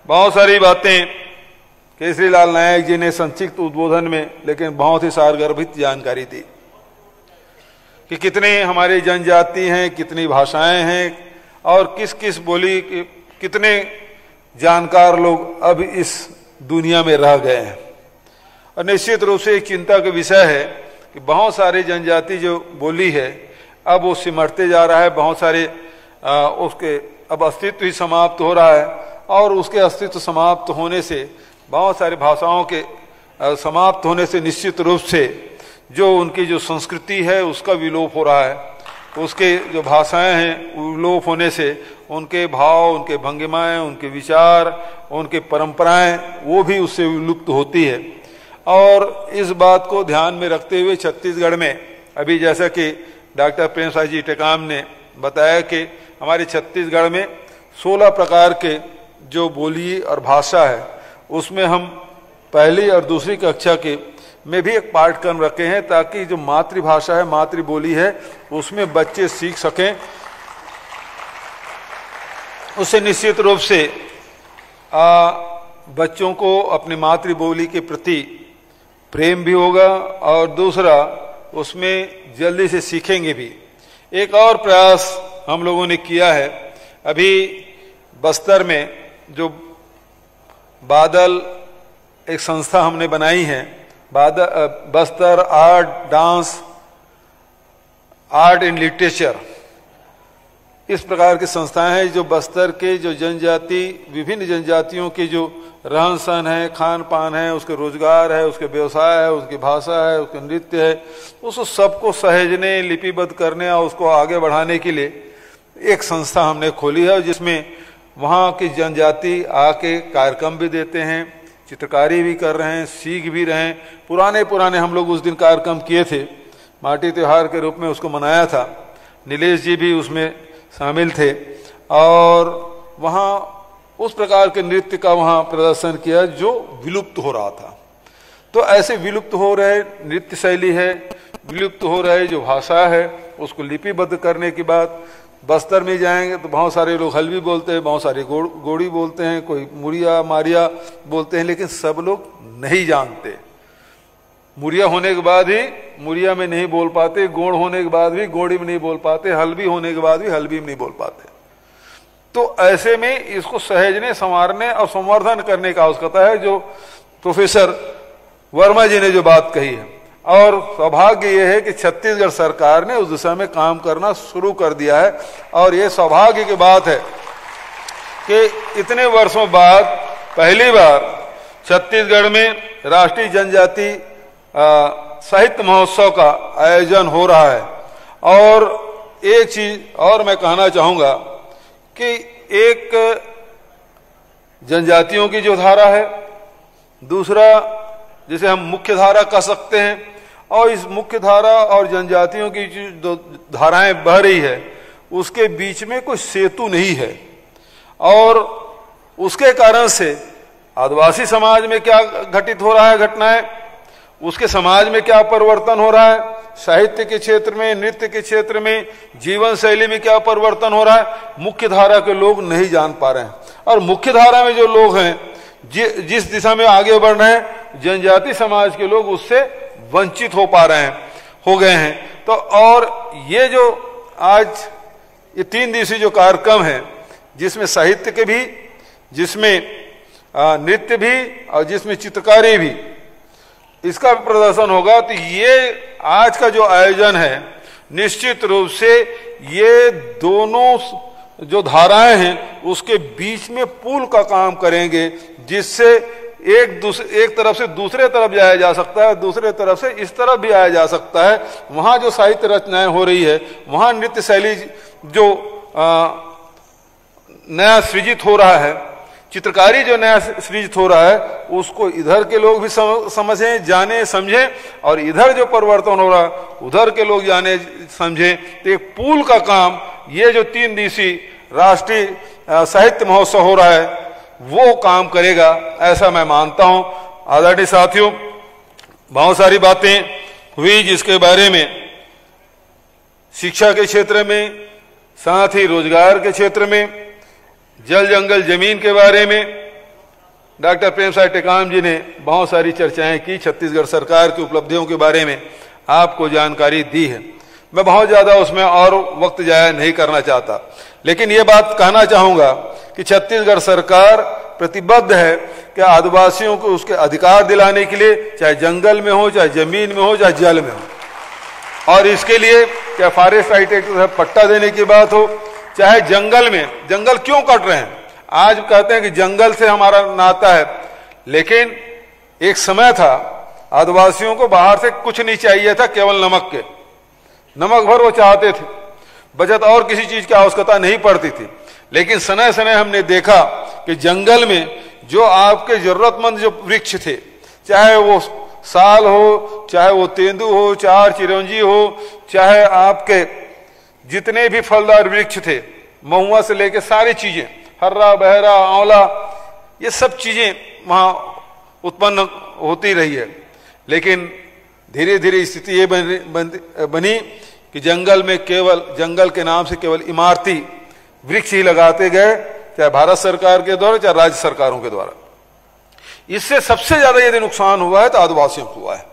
बहुत सारी बातें केसरी लाल नायक जी ने संक्षिप्त उद्बोधन में लेकिन बहुत ही सारगर्भित जानकारी दी कि कितने हमारी जनजाति हैं, कितनी भाषाएं हैं और किस किस बोली के कितने जानकार लोग अब इस दुनिया में रह गए हैं। और निश्चित रूप से एक चिंता का विषय है कि बहुत सारी जनजाति जो बोली है अब वो सिमटते जा रहा है, बहुत सारे उसके अब अस्तित्व ही समाप्त हो रहा है और उसके अस्तित्व समाप्त होने से, बहुत सारी भाषाओं के समाप्त होने से निश्चित रूप से जो उनकी जो संस्कृति है उसका विलोप हो रहा है। उसके जो भाषाएं हैं विलोप होने से उनके भाव, उनके भंगिमाएं, उनके विचार, उनके परंपराएं वो भी उससे विलुप्त होती है। और इस बात को ध्यान में रखते हुए छत्तीसगढ़ में अभी जैसा कि डॉक्टर प्रेम साय जी टेकाम ने बताया कि हमारे छत्तीसगढ़ में 16 प्रकार के जो बोली और भाषा है उसमें हम पहली और दूसरी कक्षा के में भी एक पाठ्यक्रम रखे हैं ताकि जो मातृभाषा है, मातृबोली है, उसमें बच्चे सीख सकें। उससे निश्चित रूप से बच्चों को अपनी मातृबोली के प्रति प्रेम भी होगा और दूसरा उसमें जल्दी से सीखेंगे भी। एक और प्रयास हम लोगों ने किया है, अभी बस्तर में जो बादल एक संस्था हमने बनाई है, बस्तर आर्ट एंड लिटरेचर, इस प्रकार की संस्थाएं हैं जो बस्तर के जो जनजाति, विभिन्न जनजातियों के जो रहन सहन है, खान पान है, उसके रोजगार है, उसके व्यवसाय है, उसकी भाषा है, उसके नृत्य है, उस सबको सहेजने, लिपिबद्ध करने और उसको आगे बढ़ाने के लिए एक संस्था हमने खोली है जिसमें वहाँ की जनजाति आके कार्यक्रम भी देते हैं, चित्रकारी भी कर रहे हैं, सीख भी रहे हैं। पुराने हम लोग उस दिन कार्यक्रम किए थे, माटी त्योहार के रूप में उसको मनाया था, नीलेश जी भी उसमें शामिल थे और वहाँ उस प्रकार के नृत्य का वहाँ प्रदर्शन किया जो विलुप्त हो रहा था। तो ऐसे विलुप्त हो रहे नृत्य शैली है, विलुप्त हो रहे जो भाषा है, उसको लिपिबद्ध करने की बात। बस्तर में जाएंगे तो बहुत सारे लोग हल्बी बोलते हैं, बहुत सारे गोड़ी बोलते हैं, कोई मुरिया मारिया बोलते हैं, लेकिन सब लोग नहीं जानते। मुरिया होने के बाद ही मुरिया में नहीं बोल पाते, गोड़ होने के बाद भी गोड़ी में नहीं बोल पाते, हल्बी होने के बाद भी हल्बी में नहीं बोल पाते। तो ऐसे में इसको सहेजने, संवारने और संवर्धन करने का आवश्यकता है, जो प्रोफेसर वर्मा जी ने जो बात कही है। और सौभाग्य ये है कि छत्तीसगढ़ सरकार ने उस दिशा में काम करना शुरू कर दिया है और ये सौभाग्य की बात है कि इतने वर्षों बाद पहली बार छत्तीसगढ़ में राष्ट्रीय जनजाति साहित्य महोत्सव का आयोजन हो रहा है। और एक चीज और मैं कहना चाहूंगा कि एक जनजातियों की जो धारा है, दूसरा जिसे हम मुख्य धारा कह सकते हैं, और इस मुख्य धारा और जनजातियों की जो धाराएं बह रही है उसके बीच में कोई सेतु नहीं है। और उसके कारण से आदिवासी समाज में क्या घटित हो रहा है घटनाएं, उसके समाज में क्या परिवर्तन हो रहा है, साहित्य के क्षेत्र में, नृत्य के क्षेत्र में, जीवन शैली में क्या परिवर्तन हो रहा है, मुख्य धारा के लोग नहीं जान पा रहे हैं। और मुख्य धारा में जो लोग हैं, जिस दिशा में आगे बढ़ रहे हैं, जनजाति समाज के लोग उससे वंचित हो गए हैं। तो और ये जो आज ये 3 दिवसीय जो कार्यक्रम है, जिसमें साहित्य के भी, जिसमें नृत्य भी और जिसमें चित्रकारी भी, इसका प्रदर्शन होगा। तो ये आज का जो आयोजन है निश्चित रूप से ये दोनों जो धाराएं हैं उसके बीच में पुल का काम करेंगे, जिससे एक तरफ से दूसरे तरफ जाया जा सकता है, दूसरे तरफ से इस तरफ भी आया जा सकता है। वहां जो साहित्य रचनाएं हो रही है, वहां नृत्य शैली जो नया सृजित हो रहा है, चित्रकारी जो नया सृजित हो रहा है, उसको इधर के लोग भी समझें, जाने, समझें, और इधर जो परिवर्तन हो रहा है उधर के लोग जाने, समझें। तो एक पुल का काम ये जो 3 दिवसीय राष्ट्रीय साहित्य महोत्सव हो रहा है वो काम करेगा, ऐसा मैं मानता हूं। आदरणीय साथियों, बहुत सारी बातें हुई जिसके बारे में शिक्षा के क्षेत्र में, साथ ही रोजगार के क्षेत्र में, जल जंगल जमीन के बारे में डॉक्टर प्रेम साय टेकाम जी ने बहुत सारी चर्चाएं की। छत्तीसगढ़ सरकार की उपलब्धियों के बारे में आपको जानकारी दी है। मैं बहुत ज्यादा उसमें और वक्त जाया नहीं करना चाहता, लेकिन ये बात कहना चाहूंगा कि छत्तीसगढ़ सरकार प्रतिबद्ध है कि आदिवासियों को उसके अधिकार दिलाने के लिए, चाहे जंगल में हो, चाहे जमीन में हो, चाहे जल में हो, और इसके लिए चाहे फॉरेस्ट राइट एक्ट पट्टा देने की बात हो, चाहे जंगल में, जंगल क्यों कट रहे हैं? आज कहते हैं कि जंगल से हमारा नाता है, लेकिन एक समय था आदिवासियों को बाहर से कुछ नहीं चाहिए था, केवल नमक भर वो चाहते थे, बचत और किसी चीज की आवश्यकता नहीं पड़ती थी। लेकिन समय समय हमने देखा कि जंगल में जो आपके जरूरतमंद जो वृक्ष थे, चाहे वो साल हो, चाहे वो तेंदू हो, चाहे चिरौंजी हो, चाहे आपके जितने भी फलदार वृक्ष थे, महुआ से लेके सारी चीजें, हर्रा, बहरा, आंवला, ये सब चीजें वहां उत्पन्न होती रही है। लेकिन धीरे धीरे स्थिति ये बनी कि जंगल में केवल, जंगल के नाम से केवल इमारती वृक्ष ही लगाते गए, चाहे भारत सरकार के द्वारा, चाहे राज्य सरकारों के द्वारा। इससे सबसे ज्यादा यदि नुकसान हुआ है तो आदिवासियों को हुआ है,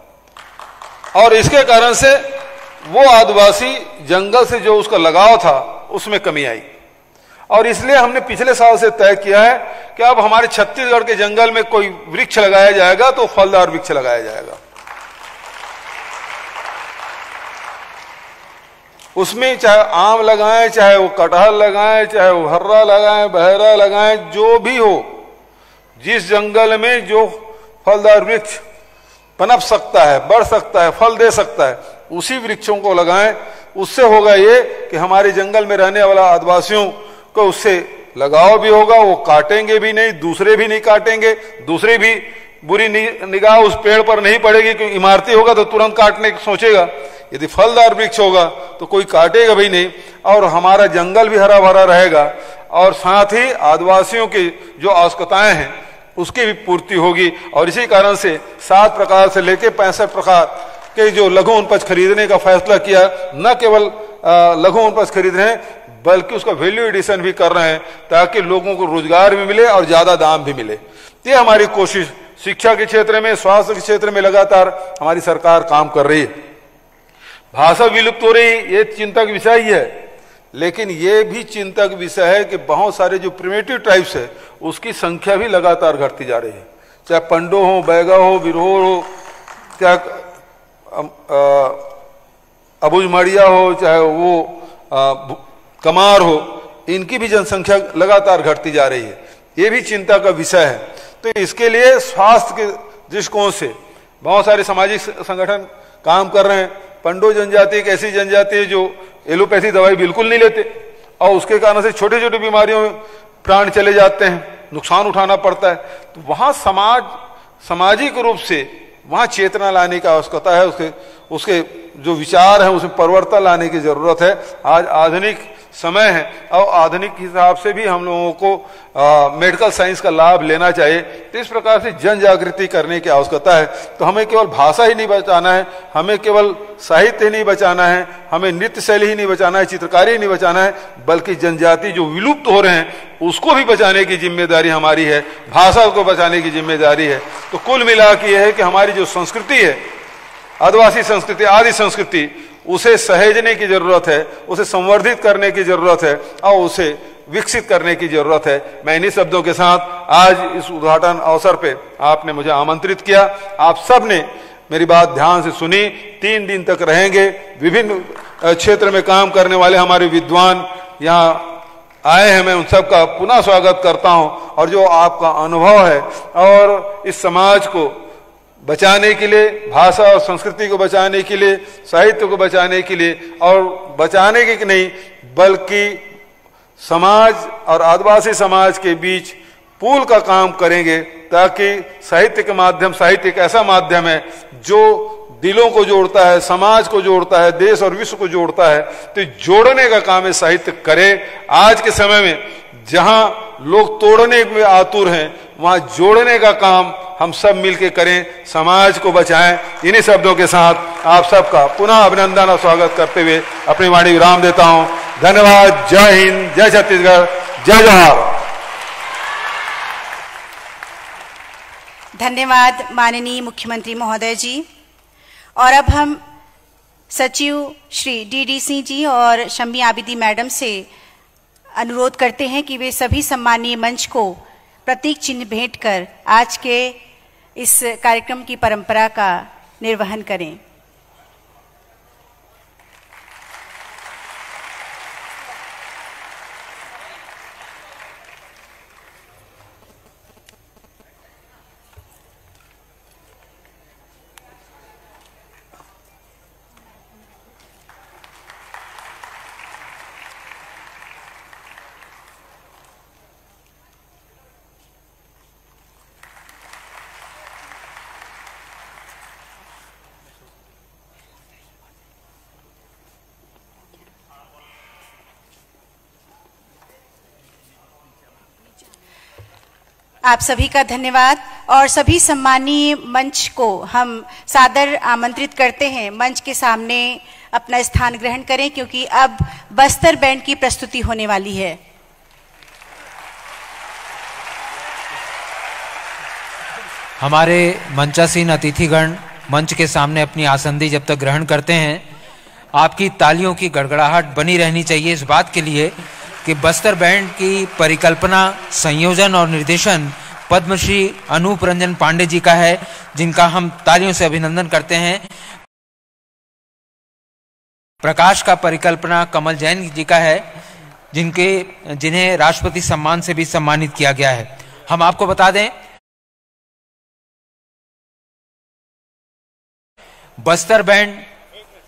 और इसके कारण से वो आदिवासी जंगल से जो उसका लगाव था उसमें कमी आई। और इसलिए हमने पिछले साल से तय किया है कि अब हमारे छत्तीसगढ़ के जंगल में कोई वृक्ष लगाया जाएगा तो फलदार वृक्ष लगाया जाएगा। उसमें चाहे आम लगाएं, चाहे वो कटहल लगाएं, चाहे वो हर्रा लगाएं, बहरा लगाएं, जो भी हो, जिस जंगल में जो फलदार वृक्ष पनप सकता है, बढ़ सकता है, फल दे सकता है, उसी वृक्षों को लगाएं। उससे होगा ये कि हमारे जंगल में रहने वाला आदिवासियों को उससे लगाव भी होगा, वो काटेंगे भी नहीं, दूसरे भी नहीं काटेंगे, दूसरे भी बुरी निगाह उस पेड़ पर नहीं पड़ेगी, क्योंकि इमारती होगा तो तुरंत काटने की सोचेगा, यदि फलदार वृक्ष होगा तो कोई काटेगा भी नहीं, और हमारा जंगल भी हरा भरा रहेगा, और साथ ही आदिवासियों की जो आवश्यकताएं हैं उसकी भी पूर्ति होगी। और इसी कारण से 7 प्रकार से लेकर 65 प्रकार के जो लघु वनोपज खरीदने का फैसला किया, न केवल लघु वनोपज खरीद रहे हैं बल्कि उसका वैल्यू एडिशन भी कर रहे हैं, ताकि लोगों को रोजगार भी मिले और ज्यादा दाम भी मिले। ये हमारी कोशिश शिक्षा के क्षेत्र में, स्वास्थ्य के क्षेत्र में लगातार हमारी सरकार काम कर रही है। भाषा विलुप्त हो रही, ये चिंता का विषय ही है, लेकिन ये भी चिंता का विषय है कि बहुत सारे जो प्रिमिटिव ट्राइब्स है उसकी संख्या भी लगातार घटती जा रही है, चाहे पंडो हो, बैगा हो, बिरहोर हो, चाहे अबुझमाड़िया हो, चाहे वो कमार हो, इनकी भी जनसंख्या लगातार घटती जा रही है। ये भी चिंता का विषय है। तो इसके लिए स्वास्थ्य के दृष्टिकोण से बहुत सारे सामाजिक संगठन काम कर रहे हैं। पंडो जनजाति एक ऐसी जनजाति है जो एलोपैथी दवाई बिल्कुल नहीं लेते, और उसके कारण से छोटे छोटे बीमारियों में प्राण चले जाते हैं, नुकसान उठाना पड़ता है। तो वहां सामाजिक रूप से वहां चेतना लाने की आवश्यकता है, उसके जो विचार है उसमें परिवर्तन लाने की जरूरत है। आज आधुनिक समय है और आधुनिक हिसाब से भी हम लोगों को मेडिकल साइंस का लाभ लेना चाहिए। तो इस प्रकार से जन जागृति करने की आवश्यकता है। तो हमें केवल भाषा ही नहीं बचाना है, हमें केवल साहित्य नहीं बचाना है, हमें नृत्य शैली ही नहीं बचाना है, चित्रकारी ही नहीं बचाना है, बल्कि जनजाति जो विलुप्त हो रहे हैं उसको भी बचाने की जिम्मेदारी हमारी है, भाषा को बचाने की जिम्मेदारी है। तो कुल मिला के यह है कि हमारी जो संस्कृति है, आदिवासी संस्कृति, आदि संस्कृति, उसे सहेजने की जरूरत है, उसे संवर्धित करने की जरूरत है और उसे विकसित करने की जरूरत है। मैं इन्हीं शब्दों के साथ आज इस उद्घाटन अवसर पे आपने मुझे आमंत्रित किया। आप सब ने मेरी बात ध्यान से सुनी। 3 दिन तक रहेंगे। विभिन्न क्षेत्र में काम करने वाले हमारे विद्वान यहाँ आए हैं, मैं उन सब का पुनः स्वागत करता हूं। और जो आपका अनुभव है और इस समाज को बचाने के लिए, भाषा और संस्कृति को बचाने के लिए, साहित्य को बचाने के लिए, और बचाने के नहीं बल्कि समाज और आदिवासी समाज के बीच पुल का काम करेंगे, ताकि साहित्य के माध्यम, साहित्य एक ऐसा माध्यम है जो दिलों को जोड़ता है, समाज को जोड़ता है, देश और विश्व को जोड़ता है। तो जोड़ने का काम है साहित्य करे। आज के समय में जहां लोग तोड़ने में आतुर हैं, वहां जोड़ने का काम हम सब मिलके करें, समाज को बचाएं। इन्हीं शब्दों के साथ आप सबका पुनः अभिनंदन और स्वागत करते हुए अपनी वाणी विराम देता हूं। धन्यवाद। जय हिंद, जय छत्तीसगढ़, जय जोहार। धन्यवाद माननीय मुख्यमंत्री महोदय जी। और अब हम सचिव श्री डी सिंह जी और शम्मी आबिदी मैडम से अनुरोध करते हैं कि वे सभी सम्मानीय मंच को प्रतीक चिन्ह भेंट कर आज के इस कार्यक्रम की परंपरा का निर्वहन करें। आप सभी का धन्यवाद। और सभी सम्मानीय मंच को हम सादर आमंत्रित करते हैं मंच के सामने अपना स्थान ग्रहण करें, क्योंकि अब बस्तर बैंड की प्रस्तुति होने वाली है। हमारे मंचासीन अतिथिगण मंच के सामने अपनी आसंदी जब तक ग्रहण करते हैं, आपकी तालियों की गड़गड़ाहट बनी रहनी चाहिए इस बात के लिए कि बस्तर बैंड की परिकल्पना, संयोजन और निर्देशन पद्मश्री अनूप रंजन पांडे जी का है, जिनका हम तालियों से अभिनंदन करते हैं। प्रकाश का परिकल्पना कमल जैन जी का है, जिन्हें राष्ट्रपति सम्मान से भी सम्मानित किया गया है। हम आपको बता दें, बस्तर बैंड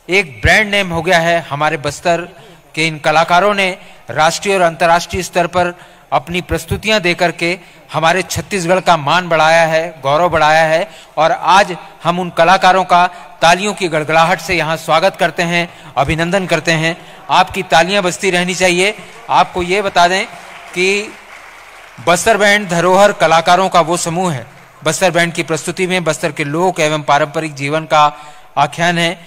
एक ब्रांड नेम हो गया है। हमारे बस्तर के इन कलाकारों ने राष्ट्रीय और अंतर्राष्ट्रीय स्तर पर अपनी प्रस्तुतियां देकर के हमारे छत्तीसगढ़ का मान बढ़ाया है, गौरव बढ़ाया है। और आज हम उन कलाकारों का तालियों की गड़गड़ाहट से यहाँ स्वागत करते हैं, अभिनंदन करते हैं। आपकी तालियां बजती रहनी चाहिए। आपको ये बता दें कि बस्तर बैंड धरोहर कलाकारों का वो समूह है। बस्तर बैंड की प्रस्तुति में बस्तर के लोक एवं पारंपरिक जीवन का आख्यान है।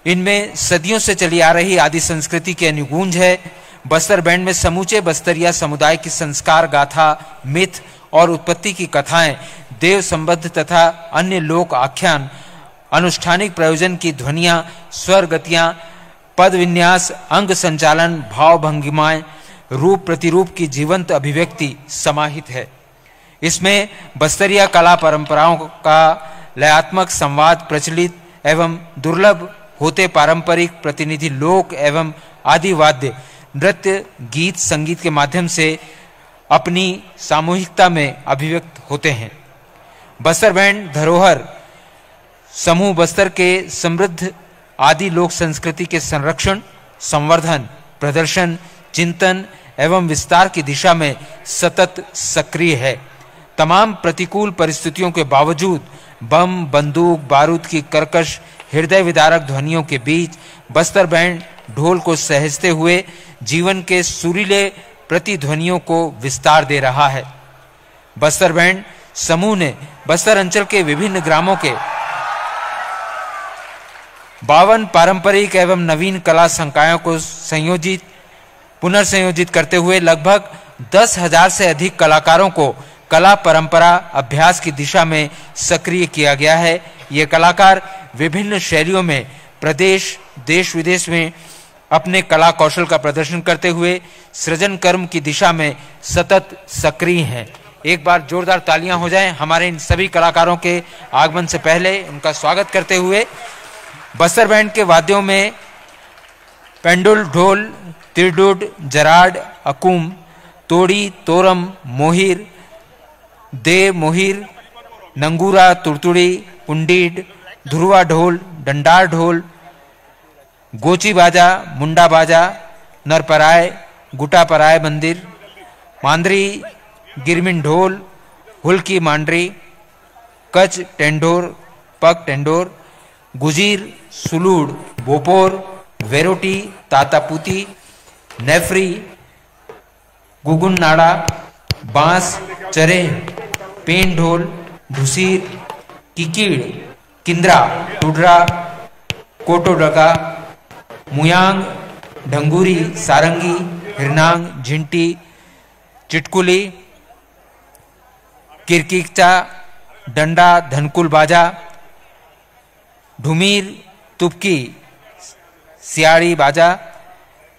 इनमें सदियों से चली आ रही आदि संस्कृति की अनुगूंज है। बस्तर बैंड में समूचे बस्तरिया समुदाय की संस्कार गाथा, मिथ और उत्पत्ति की कथाएं, देव संबद्ध तथा अन्य लोक आख्यान, अनुष्ठानिक प्रयोजन की ध्वनियां, स्वर गतियां, पद विन्यास, अंग संचालन, भाव भंगिमाएं, रूप प्रतिरूप की जीवंत अभिव्यक्ति समाहित है। इसमें बस्तरिया कला परंपराओं का लयात्मक संवाद, प्रचलित एवं दुर्लभ होते पारंपरिक प्रतिनिधि लोक एवं आदि वाद्य, नृत्य, गीत, संगीत के माध्यम से अपनी सामूहिकता में अभिव्यक्त होते हैं। बस्तर बैंड धरोहर समूह बस्तर के समृद्ध आदि लोक संस्कृति के संरक्षण, संवर्धन, प्रदर्शन, चिंतन एवं विस्तार की दिशा में सतत सक्रिय है। तमाम प्रतिकूल परिस्थितियों के बावजूद बम, बंदूक, बारूद की कर्कश हृदय विदारक ध्वनियों के बीच बस्तर बैंड ढोल को सहेजते हुए जीवन के सुरीले प्रतिध्वनियों को विस्तार दे रहा है। बस्तर बैंड समूह ने बस्तर अंचल के विभिन्न ग्रामों के 52 पारंपरिक एवं नवीन कला संकायों को पुनर्संयोजित करते हुए लगभग 10,000 से अधिक कलाकारों को कला परंपरा अभ्यास की दिशा में सक्रिय किया गया है। ये कलाकार विभिन्न शैलियों में प्रदेश, देश विदेश में अपने कला कौशल का प्रदर्शन करते हुए सृजन कर्म की दिशा में सतत सक्रिय हैं। एक बार जोरदार तालियां हो जाएं हमारे इन सभी कलाकारों के आगमन से पहले उनका स्वागत करते हुए। बस्तर बैंड के वाद्यों में पेंडुल, ढोल, तिरडुड, जराड, अकुम, तोड़ी, तोरम, मोहिर, दे, मोहिर, नंगूरा, तुड़तुड़ी, कुंडीड, धुरवा ढोल, डंडार ढोल, गोची बाजा, मुंडा बाजा, नरपराय, गुटापराय मंदिर, मांदरी, गिरमिन ढोल, हुलकी मांडरी, कच टेंडोर, पग टेंडोर, गुजीर, सुलूड़, बोपोर, वेरोटी, तातापुती, नेफ्री, गुगुन नाड़ा, बांस, चरे, पेन ढोल, ढुसीर, किकीड़, किंद्रा, टुडरा, कोटोडका, मुयांग, ढंगूरी, सारंगी, हिरनांग, झिंटी, चिटकुली, किरकिकचा, डंडा, धनकुल बाजा, ढुमीर, तुपकी, सियाड़ी बाजा,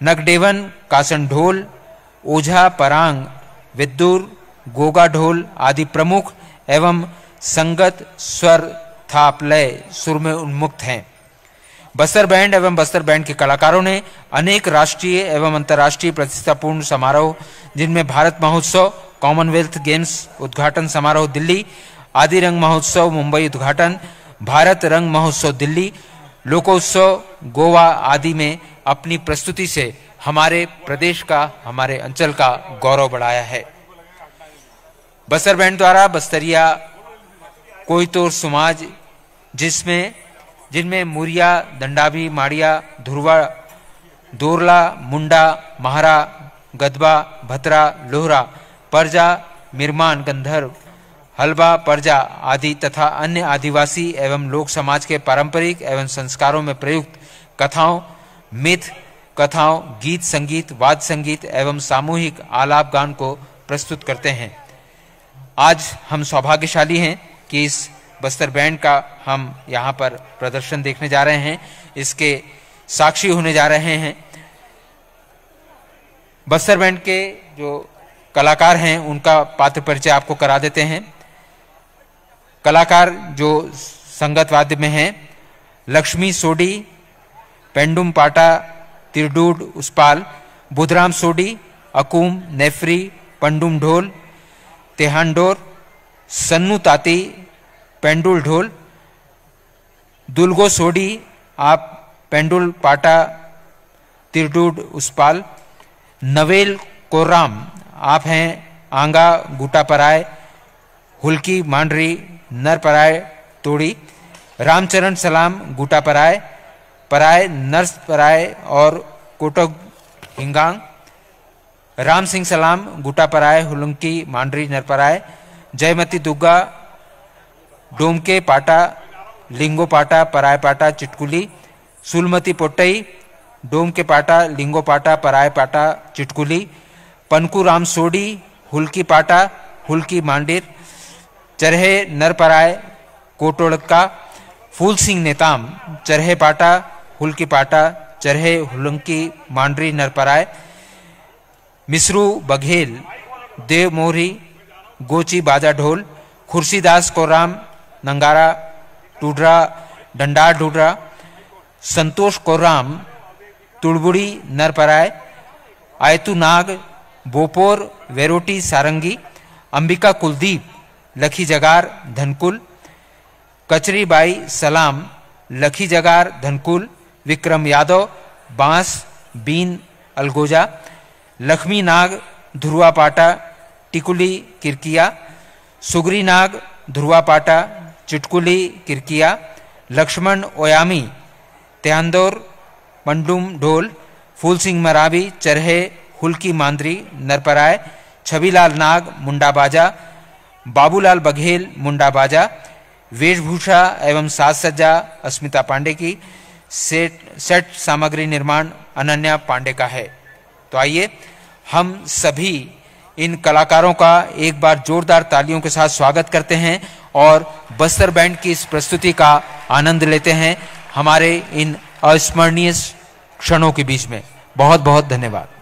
नगडेवन, कासन ढोल, ओझा, परांग, विद्दुर, गोगा ढोल आदि प्रमुख एवं संगत स्वर, थाप, लय, सुर में उन्मुक्त हैं। बस्तर बैंड एवं बस्तर बैंड के कलाकारों ने अनेक राष्ट्रीय एवं अंतर्राष्ट्रीय प्रतिष्ठापूर्ण समारोह, जिनमें भारत महोत्सव, कॉमनवेल्थ गेम्स उद्घाटन समारोह दिल्ली, आदि रंग महोत्सव मुंबई उद्घाटन, भारत रंग महोत्सव दिल्ली, लोकोत्सव गोवा आदि में अपनी प्रस्तुति से हमारे प्रदेश का, हमारे अंचल का गौरव बढ़ाया है। बस्तर बैंड द्वारा बस्तरिया कोयतोर समाज, जिनमें मुरिया, दंडाभी, माड़िया, धुरवा, दोरला, मुंडा, महारा, गदबा, भतरा, लोहरा, परजा, मिरमान, गंधर्व, हलबा, परजा आदि तथा अन्य आदिवासी एवं लोक समाज के पारंपरिक एवं संस्कारों में प्रयुक्त कथाओं, मिथ कथाओं, गीत संगीत, वाद्य संगीत एवं सामूहिक आलाप गान को प्रस्तुत करते हैं। आज हम सौभाग्यशाली हैं कि इस बस्तर बैंड का हम यहाँ पर प्रदर्शन देखने जा रहे हैं, इसके साक्षी होने जा रहे हैं। बस्तर बैंड के जो कलाकार हैं उनका पात्र परिचय आपको करा देते हैं। कलाकार जो संगत वाद्य में हैं, लक्ष्मी सोडी, पेंडुम पाटा, तिरडूड उसपाल, बुधराम सोडी, अकूम, नेफ्री, पंडुम ढोल, तेहांडोर, सन्नू ताती, पेंडुल ढोल, दुलगो सोडी, आप पेंडुल पाटा, तिरडूड उसपाल, नवेल कोर्राम, आप हैं आंगा गुटा पराय, हुल्की मांडरी, नर पराय तोड़ी, रामचरण सलाम गुटा पराय, नर्स पराय और कोटक हिंगांग, राम सिंह सलाम गुटा पराय, हुलंकी मांडरी नरपराय, जयमती दुग्गा, डोमके पाटा, लिंगो पाटा, पराय पाटा, चिटकुली, सुलमती पोटई, डोमके पाटा, लिंगो पाटा, पराय पाटा, चिटकुली, पनकू राम सोडी, हुल्की पाटा, हुल्की मांडिर, चरहे नरपराय, कोटोड़का, फूल सिंह नेताम, चरहे पाटा, हुल्की पाटा, चरहे हुलंकी मांडरी नरपराय, मिसरू बघेल, देव मोरी, गोची बाजा ढोल, खुर्सीदास कोराम, नंगारा टूडरा, डंडार ढूडरा, संतोष कोराम, तुड़बुड़ी नरपराय, आयतु नाग, बोपोर, वेरोटी सारंगी, अंबिका कुलदीप, लखी जगार धनकुल, कचरी बाई सलाम, लखी जगार धनकुल, विक्रम यादव, बांस बीन अलगोजा, लक्ष्मी नाग, ध्रुवा पाटा, टिकुली किरकिया, सुगरी नाग, ध्रुवा पाटा, चिटकुली किरकिया, लक्ष्मण ओयामी, तेहांदोर, पंडुम ढोल, फूल सिंह मरावी, चरहे हुल्की मांदरी नरपराय, छबीलाल नाग मुंडा बाजा, बाबूलाल बघेल मुंडा बाजा, वेशभूषा एवं साज सज्जा अस्मिता पांडे की, सेट सामग्री निर्माण अनन्या पांडे का है। तो आइए हम सभी इन कलाकारों का एक बार जोरदार तालियों के साथ स्वागत करते हैं और बस्तर बैंड की इस प्रस्तुति का आनंद लेते हैं हमारे इन अविस्मरणीय क्षणों के बीच में। बहुत बहुत धन्यवाद।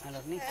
Ero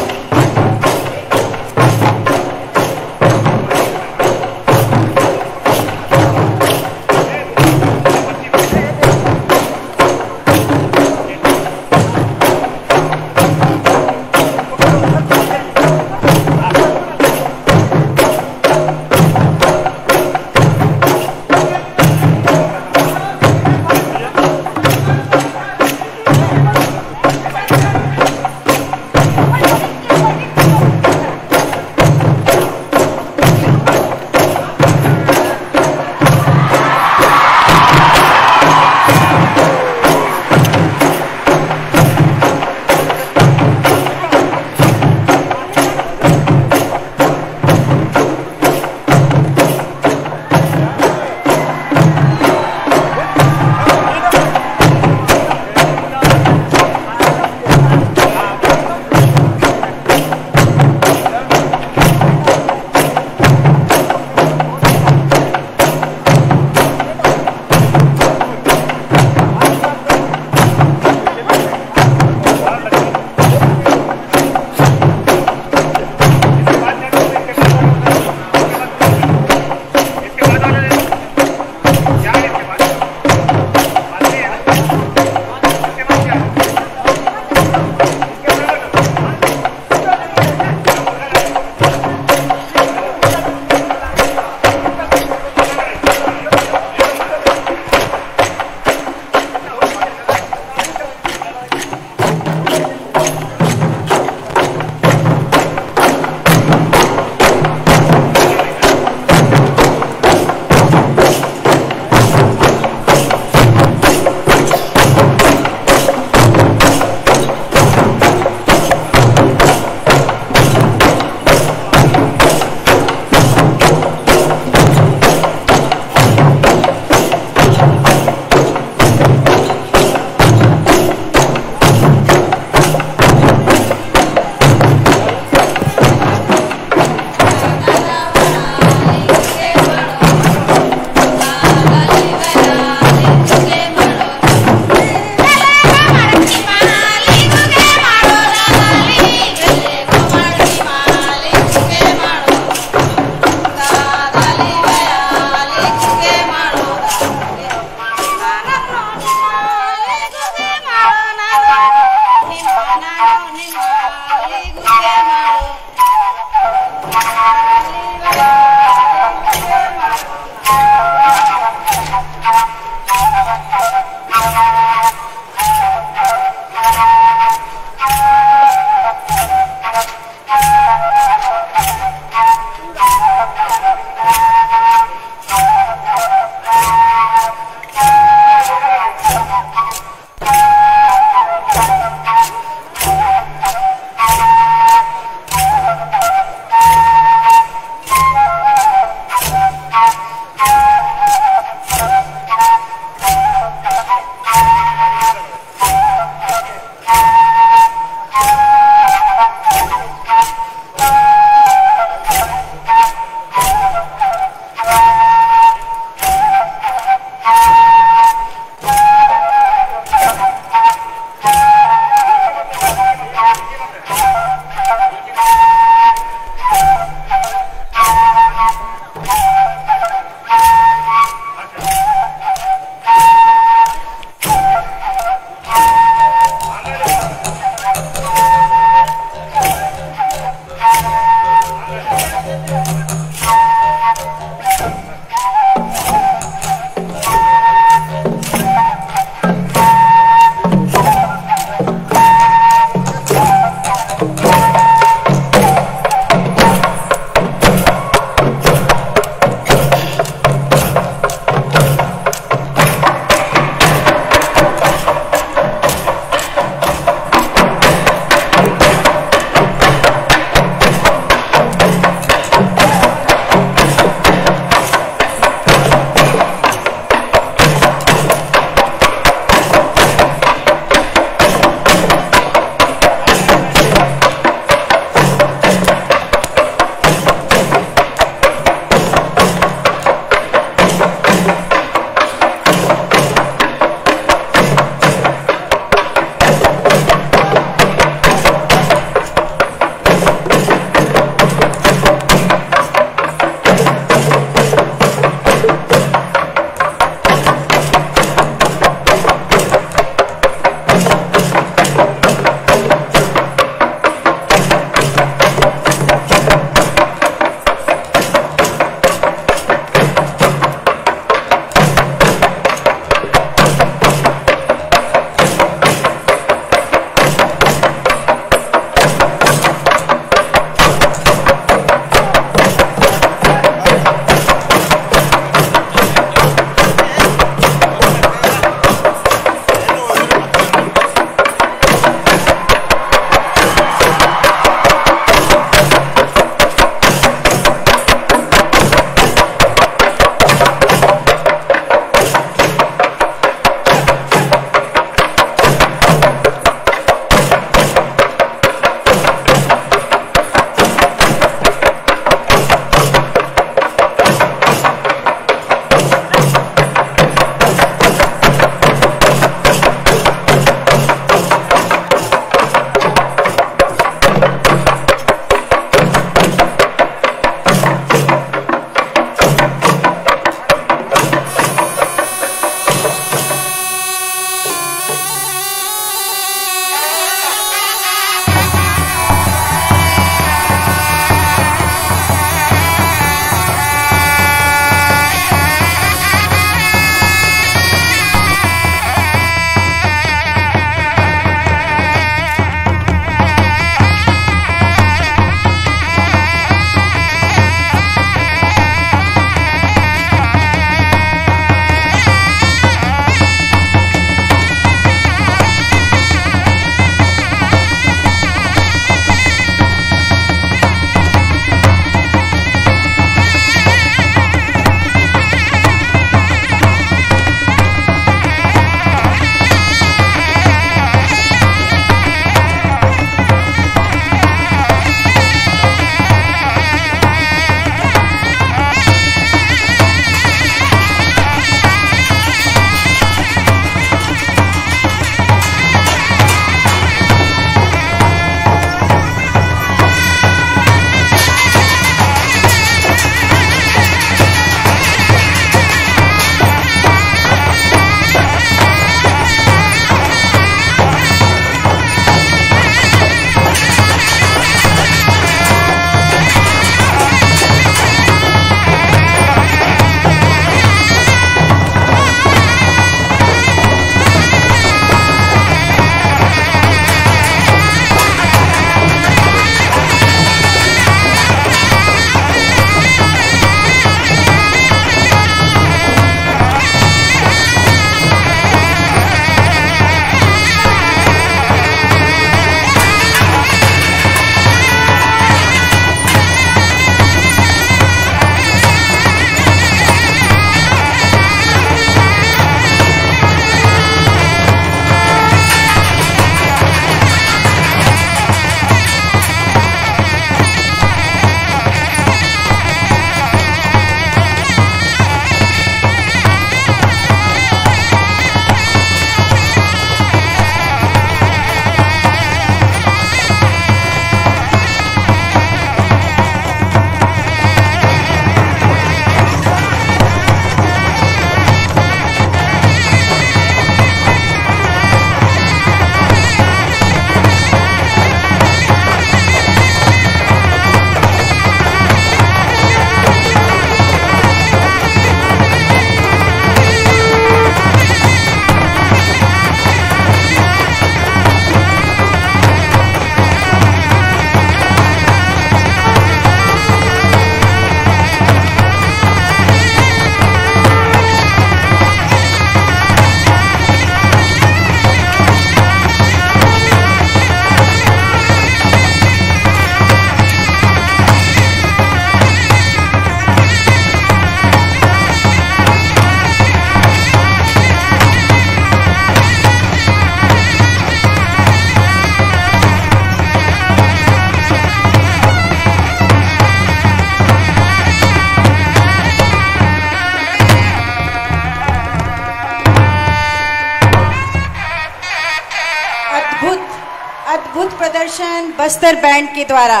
प्रदर्शन बस्तर बैंड के द्वारा,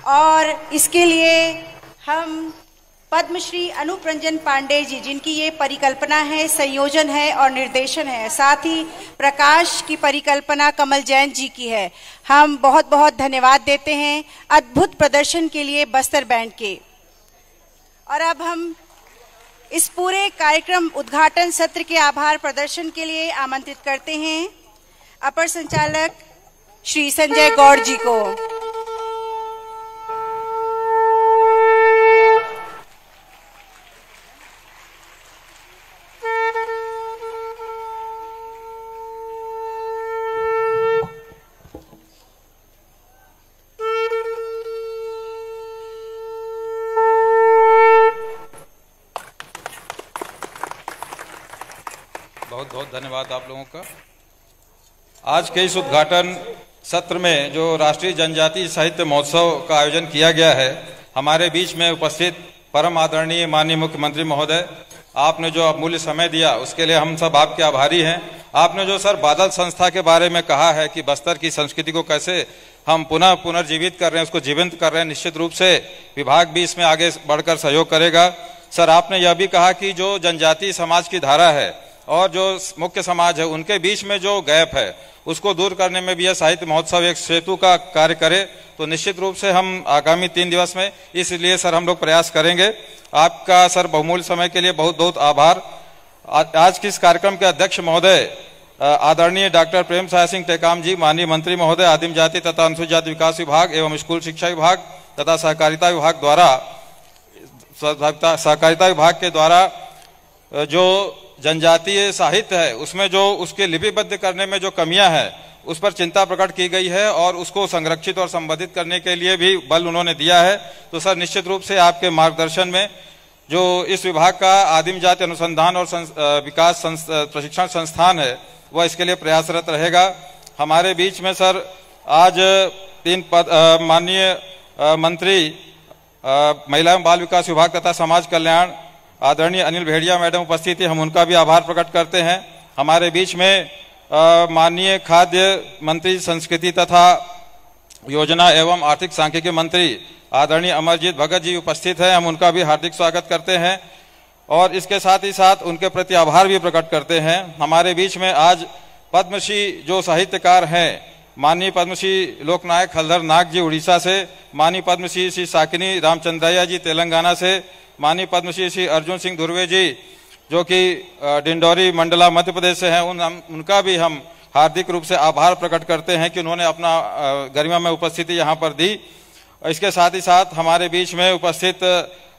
और इसके लिए हम पद्मश्री अनूप रंजन पांडे जी, जिनकी ये परिकल्पना है, संयोजन है और निर्देशन है, साथ ही प्रकाश की परिकल्पना कमल जैन जी की है, हम बहुत बहुत धन्यवाद देते हैं अद्भुत प्रदर्शन के लिए बस्तर बैंड के। और अब हम इस पूरे कार्यक्रम उद्घाटन सत्र के आभार प्रदर्शन के लिए आमंत्रित करते हैं अपर संचालक श्री संजय गौड़ जी को। बहुत बहुत धन्यवाद आप लोगों का। आज के इस उद्घाटन सत्र में जो राष्ट्रीय जनजातीय साहित्य महोत्सव का आयोजन किया गया है, हमारे बीच में उपस्थित परम आदरणीय माननीय मुख्यमंत्री महोदय, आपने जो अमूल्य समय दिया उसके लिए हम सब आपके आभारी हैं। आपने जो सर बादल संस्था के बारे में कहा है कि बस्तर की संस्कृति को कैसे हम पुनर्जीवित कर रहे हैं, उसको जीवंत कर रहे हैं, निश्चित रूप से विभाग भी इसमें आगे बढ़कर सहयोग करेगा। सर आपने यह भी कहा कि जो जनजातीय समाज की धारा है और जो मुख्य समाज है उनके बीच में जो गैप है उसको दूर करने में भी यह साहित्य महोत्सव एक सेतु का कार्य करे, तो निश्चित रूप से हम आगामी 3 दिवस में इसलिए सर हम लोग प्रयास करेंगे। आपका सर बहुमूल्य समय के लिए बहुत बहुत आभार। आज के इस कार्यक्रम के अध्यक्ष महोदय आदरणीय डॉक्टर प्रेम साय सिंह टेकाम जी, माननीय मंत्री महोदय, आदिम जाति तथा अनुसूचित जाति विकास विभाग एवं स्कूल शिक्षा विभाग तथा सहकारिता विभाग के द्वारा जो जनजातीय साहित्य है उसमें जो उसके लिपिबद्ध करने में जो कमियां हैं उस पर चिंता प्रकट की गई है और उसको संरक्षित और संवर्धित करने के लिए भी बल उन्होंने दिया है। तो सर निश्चित रूप से आपके मार्गदर्शन में जो इस विभाग का आदिम जाति अनुसंधान और विकास प्रशिक्षण संस्थान है वह इसके लिए प्रयासरत रहेगा। हमारे बीच में सर आज 3 माननीय मंत्री महिला एवं बाल विकास विभाग तथा समाज कल्याण आदरणीय अनिल भेड़िया मैडम उपस्थित है, हम उनका भी आभार प्रकट करते हैं। हमारे बीच में माननीय खाद्य मंत्री, संस्कृति तथा योजना एवं आर्थिक सांख्यिकी मंत्री आदरणीय अमरजीत भगत जी उपस्थित हैं, हम उनका भी हार्दिक स्वागत करते हैं और इसके साथ ही साथ उनके प्रति आभार भी प्रकट करते हैं। हमारे बीच में आज पद्मश्री जो साहित्यकार हैं, माननीय पद्मश्री लोकनायक हलधर नाग जी उड़ीसा से, माननीय पद्मश्री श्री साकिनी रामचंद्रैया जी तेलंगाना से, माननीय पद्मश्री श्री अर्जुन सिंह धुर्वे जी जो कि डिंडोरी मंडला मध्य प्रदेश से हैं, उनका भी हम हार्दिक रूप से आभार प्रकट करते हैं कि उन्होंने अपना गरिमा में उपस्थिति यहाँ पर दी। इसके साथ ही साथ हमारे बीच में उपस्थित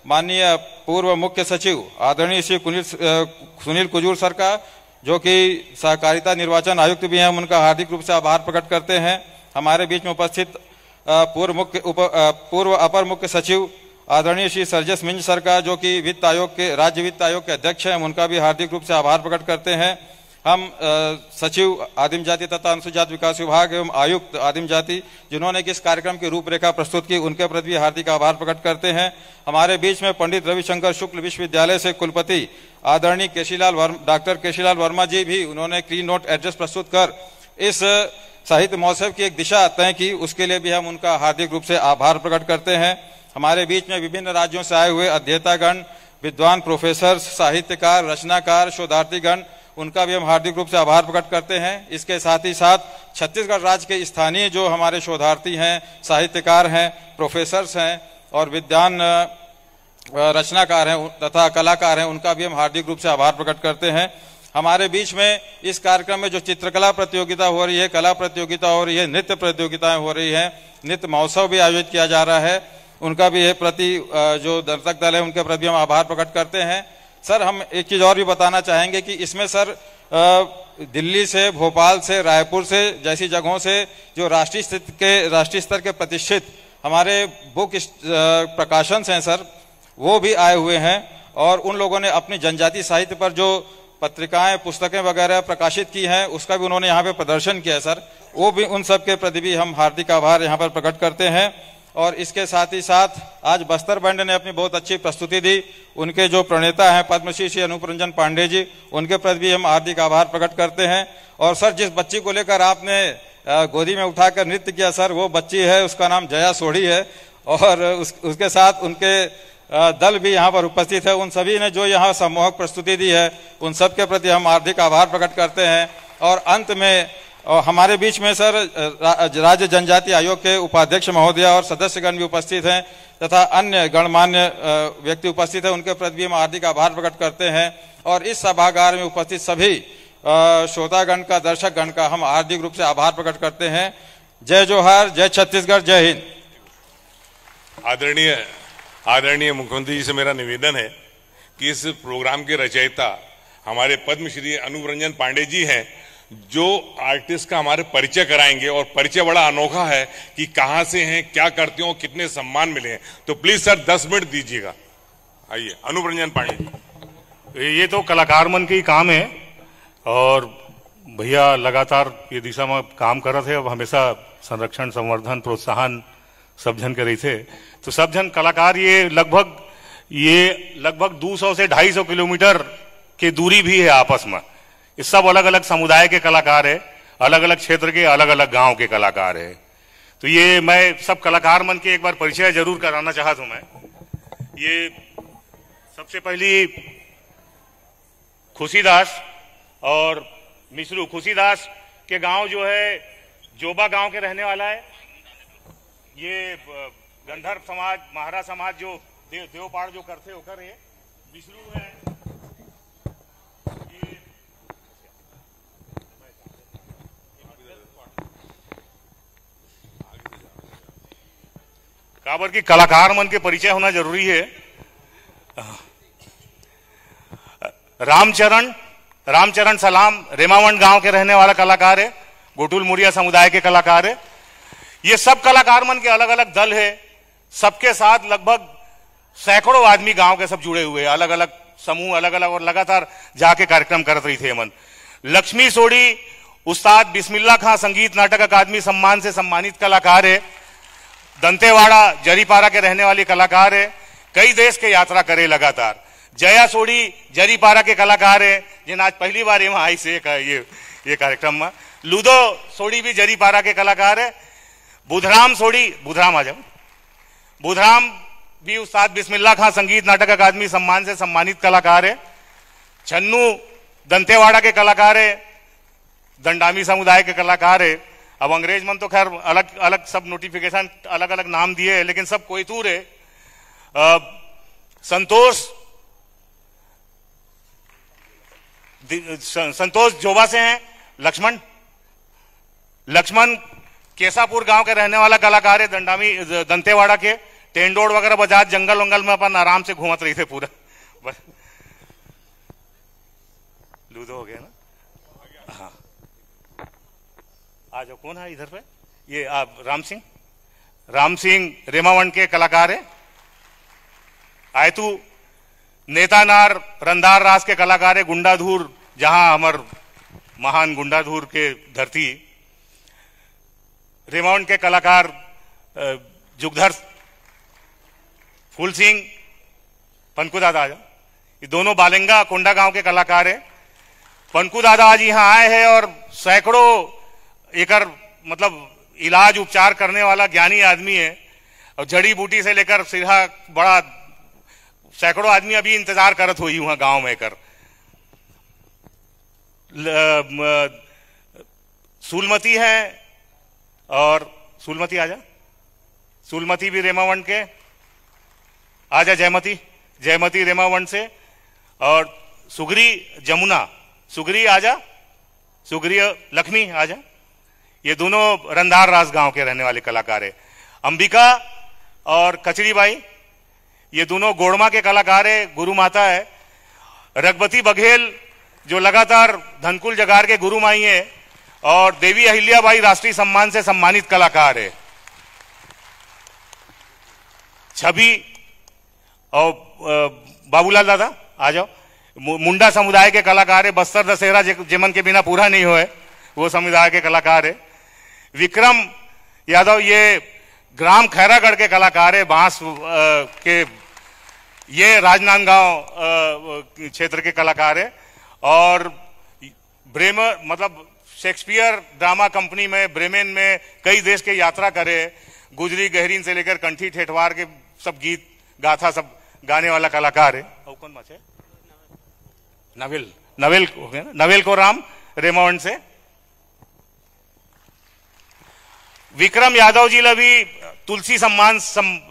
माननीय पूर्व मुख्य सचिव आदरणीय श्री सुनील कुजूर सर का जो कि सहकारिता निर्वाचन आयुक्त भी हैं, हम उनका हार्दिक रूप से आभार प्रकट करते हैं। हमारे बीच में उपस्थित पूर्व अपर मुख्य सचिव आदरणीय श्री सरजस मिंज सर का जो कि वित्त आयोग के राज्य वित्त आयोग के अध्यक्ष हैं, हम उनका भी हार्दिक रूप से आभार प्रकट करते हैं। हम सचिव आदिम जाति तथा अनुसूचित जाति विकास विभाग एवं आयुक्त आदिम जाति जिन्होंने इस कार्यक्रम की रूपरेखा प्रस्तुत की, उनके प्रति भी हार्दिक आभार प्रकट करते हैं। हमारे बीच में पंडित रविशंकर शुक्ल विश्वविद्यालय से कुलपति आदरणीय डॉक्टर केशीलाल वर्मा जी भी उन्होंने क्लीन नोट एड्रेस प्रस्तुत कर इस साहित्य महोत्सव की एक दिशा तय की, उसके लिए भी हम उनका हार्दिक रूप से आभार प्रकट करते हैं। हमारे बीच में विभिन्न राज्यों से आए हुए अध्येतागण, विद्वान, प्रोफेसर, साहित्यकार, रचनाकार, शोधार्थीगण, उनका भी हम हार्दिक रूप से आभार प्रकट करते हैं। इसके साथ ही साथ छत्तीसगढ़ राज्य के स्थानीय जो हमारे शोधार्थी हैं, साहित्यकार हैं, प्रोफेसर्स हैं और विद्वान रचनाकार हैं तथा कलाकार हैं, उनका भी हम हार्दिक रूप से आभार प्रकट करते हैं। हमारे बीच में इस कार्यक्रम में जो चित्रकला प्रतियोगिता हो रही है, कला प्रतियोगिता हो रही है, नृत्य प्रतियोगिताएं हो रही है, नृत्य महोत्सव भी आयोजित किया जा रहा है, उनका भी प्रति जो दर्शक दल है उनके प्रति हम आभार प्रकट करते हैं। सर हम एक चीज और भी बताना चाहेंगे कि इसमें सर दिल्ली से, भोपाल से, रायपुर से जैसी जगहों से जो राष्ट्रीय स्तर के प्रतिष्ठित हमारे बुक प्रकाशन हैं सर, वो भी आए हुए हैं और उन लोगों ने अपनी जनजातीय साहित्य पर जो पत्रिकाएं, पुस्तकें वगैरह प्रकाशित की हैं उसका भी उन्होंने यहाँ पे प्रदर्शन किया है सर, वो भी उन सब के प्रति भी हम हार्दिक आभार यहाँ पर प्रकट करते हैं। और इसके साथ ही साथ आज बस्तर बैंड ने अपनी बहुत अच्छी प्रस्तुति दी, उनके जो प्रणेता हैं पद्मश्री श्री अनूप रंजन पांडे जी, उनके प्रति भी हम हार्दिक आभार प्रकट करते हैं। और सर जिस बच्ची को लेकर आपने गोदी में उठाकर नृत्य किया सर, वो बच्ची है, उसका नाम जया सोढ़ी है और उसके साथ उनके दल भी यहाँ पर उपस्थित है। उन सभी ने जो यहाँ सम्मोहक प्रस्तुति दी है उन सब के प्रति हम हार्दिक आभार प्रकट करते हैं। और अंत में हमारे बीच में सर राज्य जनजाति आयोग के उपाध्यक्ष महोदय और सदस्यगण भी उपस्थित हैं तथा अन्य गणमान्य व्यक्ति उपस्थित हैं, उनके प्रति भी हम हार्दिक आभार प्रकट करते हैं। और इस सभागार में उपस्थित सभी श्रोतागण का, दर्शकगण का हम हार्दिक रूप से आभार प्रकट करते हैं। जय जोहार, जय छत्तीसगढ़, जय हिंद। आदरणीय मुख्यमंत्री जी से मेरा निवेदन है कि इस प्रोग्राम के रचयिता हमारे पद्मश्री अनूप रंजन पांडे जी हैं, जो आर्टिस्ट का हमारे परिचय कराएंगे और परिचय बड़ा अनोखा है कि कहां से हैं, क्या करते हो, कितने सम्मान मिले हैं। तो प्लीज सर 10 मिनट दीजिएगा। आइए अनूप रंजन पांडे जी। ये तो कलाकार मन की काम है और भैया लगातार ये दिशा में काम कर रहे थे। अब हमेशा संरक्षण, संवर्धन, प्रोत्साहन सब जन के रही थे। तो सब जन कलाकार ये लगभग 200 से 250 किलोमीटर की दूरी भी है आपस में। ये सब अलग अलग समुदाय के कलाकार है, अलग अलग क्षेत्र के, अलग अलग गांव के कलाकार है। तो ये मैं सब कलाकार मन के एक बार परिचय जरूर कराना चाहता हूं। मैं ये सबसे पहली खुशीदास और मिश्रू, खुशीदास के गांव जो है जोबा गांव के रहने वाला है। ये गंधर्व समाज, महारा समाज जो देवपाड़ जो करते होकर है। मिश्रू है काबर की कलाकार मन के परिचय होना जरूरी है। रामचरण सलाम रेमावंड गांव के रहने वाला कलाकार है, गोटुल मुरिया समुदाय के कलाकार है। ये सब कलाकार मन के अलग अलग दल है, सबके साथ लगभग सैकड़ों आदमी गांव के सब जुड़े हुए, अलग अलग समूह, अलग अलग, और लगातार जाके कार्यक्रम करत रही थे मन। लक्ष्मी सोढ़ी उस्ताद बिस्मिल्ला खां संगीत नाटक अकादमी सम्मान से सम्मानित कलाकार है। दंतेवाड़ा जरीपारा के रहने वाली कलाकार है, कई देश के यात्रा करे लगातार। जया सोढ़ी जरीपारा के कलाकार है, जिन आज पहली बार यहाँ आई से ये कार्यक्रम में। लूदो सोढ़ी भी जरीपारा के कलाकार है। बुधराम सोढ़ी, बुधराम आ जाओ, बुधराम भी उस्ताद बिस्मिल्ला खां संगीत नाटक अकादमी सम्मान से सम्मानित कलाकार है। छन्नू दंतेवाड़ा के कलाकार है, दंडामी समुदाय के कलाकार है। अब अंग्रेज मन तो खैर अलग अलग सब नोटिफिकेशन अलग अलग नाम दिए है, लेकिन सब कोयतूर है। संतोष जोबा से हैं। लक्ष्मण केसापुर गांव के रहने वाला कलाकार है, दंडामी दंतेवाड़ा के। टेंडोड़ वगैरह बजा जंगल वंगल में अपन आराम से घूमत रही थे पूरा। लूदो हो गया ना। हाँ आ जाओ, कौन है इधर पे? ये आप राम सिंह रेमावंड के कलाकार है। आयतु नेतानार रंदार रास के कलाकार है। गुंडाधूर, जहां हमार महान गुंडाधूर के धरती। रेमावंड के कलाकार जुगधर फूल सिंह, पनकू दादा आ जाओ, ये दोनों बालेंगा कोंडा गांव के कलाकार है। पनकू दादा आज यहाँ आए हैं और सैकड़ों एकड़ मतलब इलाज उपचार करने वाला ज्ञानी आदमी है। और जड़ी बूटी से लेकर सिरा बड़ा सैकड़ों आदमी अभी इंतजार करत हुई वहां गांव में कर। सूलमती है, और सूलमती आजा, सूलमती भी रेमावंड के। आजा जयमती रेमावंड से। और सुगरी जमुना, सुगरी आजा, सुगरी लक्ष्मी आजा, ये दोनों रंधार रास गांव के रहने वाले कलाकार है। अंबिका और कचरीबाई, ये दोनों गोड़मा के कलाकार है, गुरु माता है। रघुवती बघेल जो लगातार धनकुल जगार के गुरु माई है, और देवी अहिल्याबाई राष्ट्रीय सम्मान से सम्मानित कलाकार है। छवि और बाबूलाल दादा आ जाओ, मुंडा समुदाय के कलाकार है। बस्तर दशहरा जेमन के बिना पूरा नहीं हुए, वो समुदाय के कलाकार है। विक्रम यादव ये ग्राम खैरागढ़ के कलाकार है, बांस के, ये राजनांदगांव क्षेत्र के कलाकार है। और ब्रेमर मतलब शेक्सपियर ड्रामा कंपनी में ब्रेमेन में कई देश के यात्रा करे, गुजरी गहरीन से लेकर कंठी ठेठवार के सब गीत गाथा सब गाने वाला कलाकार है। कौन माचे? नवेल को राम रेमोंड से। विक्रम यादव जी भी तुलसी सम्मान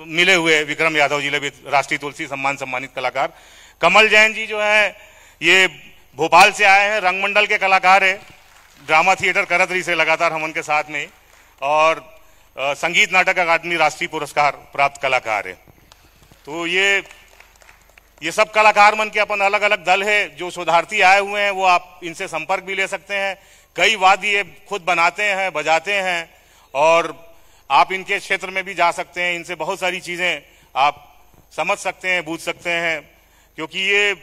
मिले हुए, विक्रम यादव जी भी राष्ट्रीय तुलसी सम्मान सम्मानित कलाकार। कमल जैन जी जो है ये भोपाल से आए हैं, रंगमंडल के कलाकार है, ड्रामा थिएटर करत रही से लगातार हम उनके साथ में, और संगीत नाटक अकादमी राष्ट्रीय पुरस्कार प्राप्त कलाकार है। तो ये सब कलाकार मन के अपन अलग अलग दल है। जो शोधार्थी आए हुए हैं वो आप इनसे संपर्क भी ले सकते हैं। कई वाद्य ये खुद बनाते हैं, बजाते हैं, और आप इनके क्षेत्र में भी जा सकते हैं। इनसे बहुत सारी चीजें आप समझ सकते हैं, बूझ सकते हैं, क्योंकि ये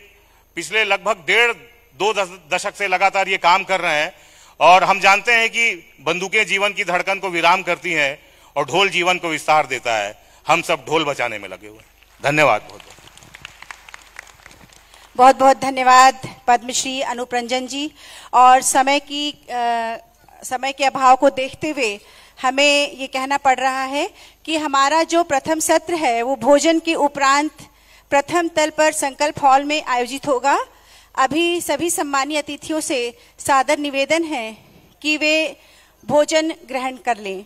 पिछले लगभग 1.5-2 दशक से लगातार ये काम कर रहे हैं। और हम जानते हैं कि बंदूकें जीवन की धड़कन को विराम करती हैं और ढोल जीवन को विस्तार देता है। हम सब ढोल बचाने में लगे हुए हैं। धन्यवाद। बहुत बहुत धन्यवाद पद्मश्री अनूप रंजन जी। और समय के अभाव को देखते हुए हमें ये कहना पड़ रहा है कि हमारा जो प्रथम सत्र है वो भोजन के उपरांत प्रथम तल पर संकल्प हॉल में आयोजित होगा। अभी सभी सम्मानीय अतिथियों से सादर निवेदन है कि वे भोजन ग्रहण कर लें।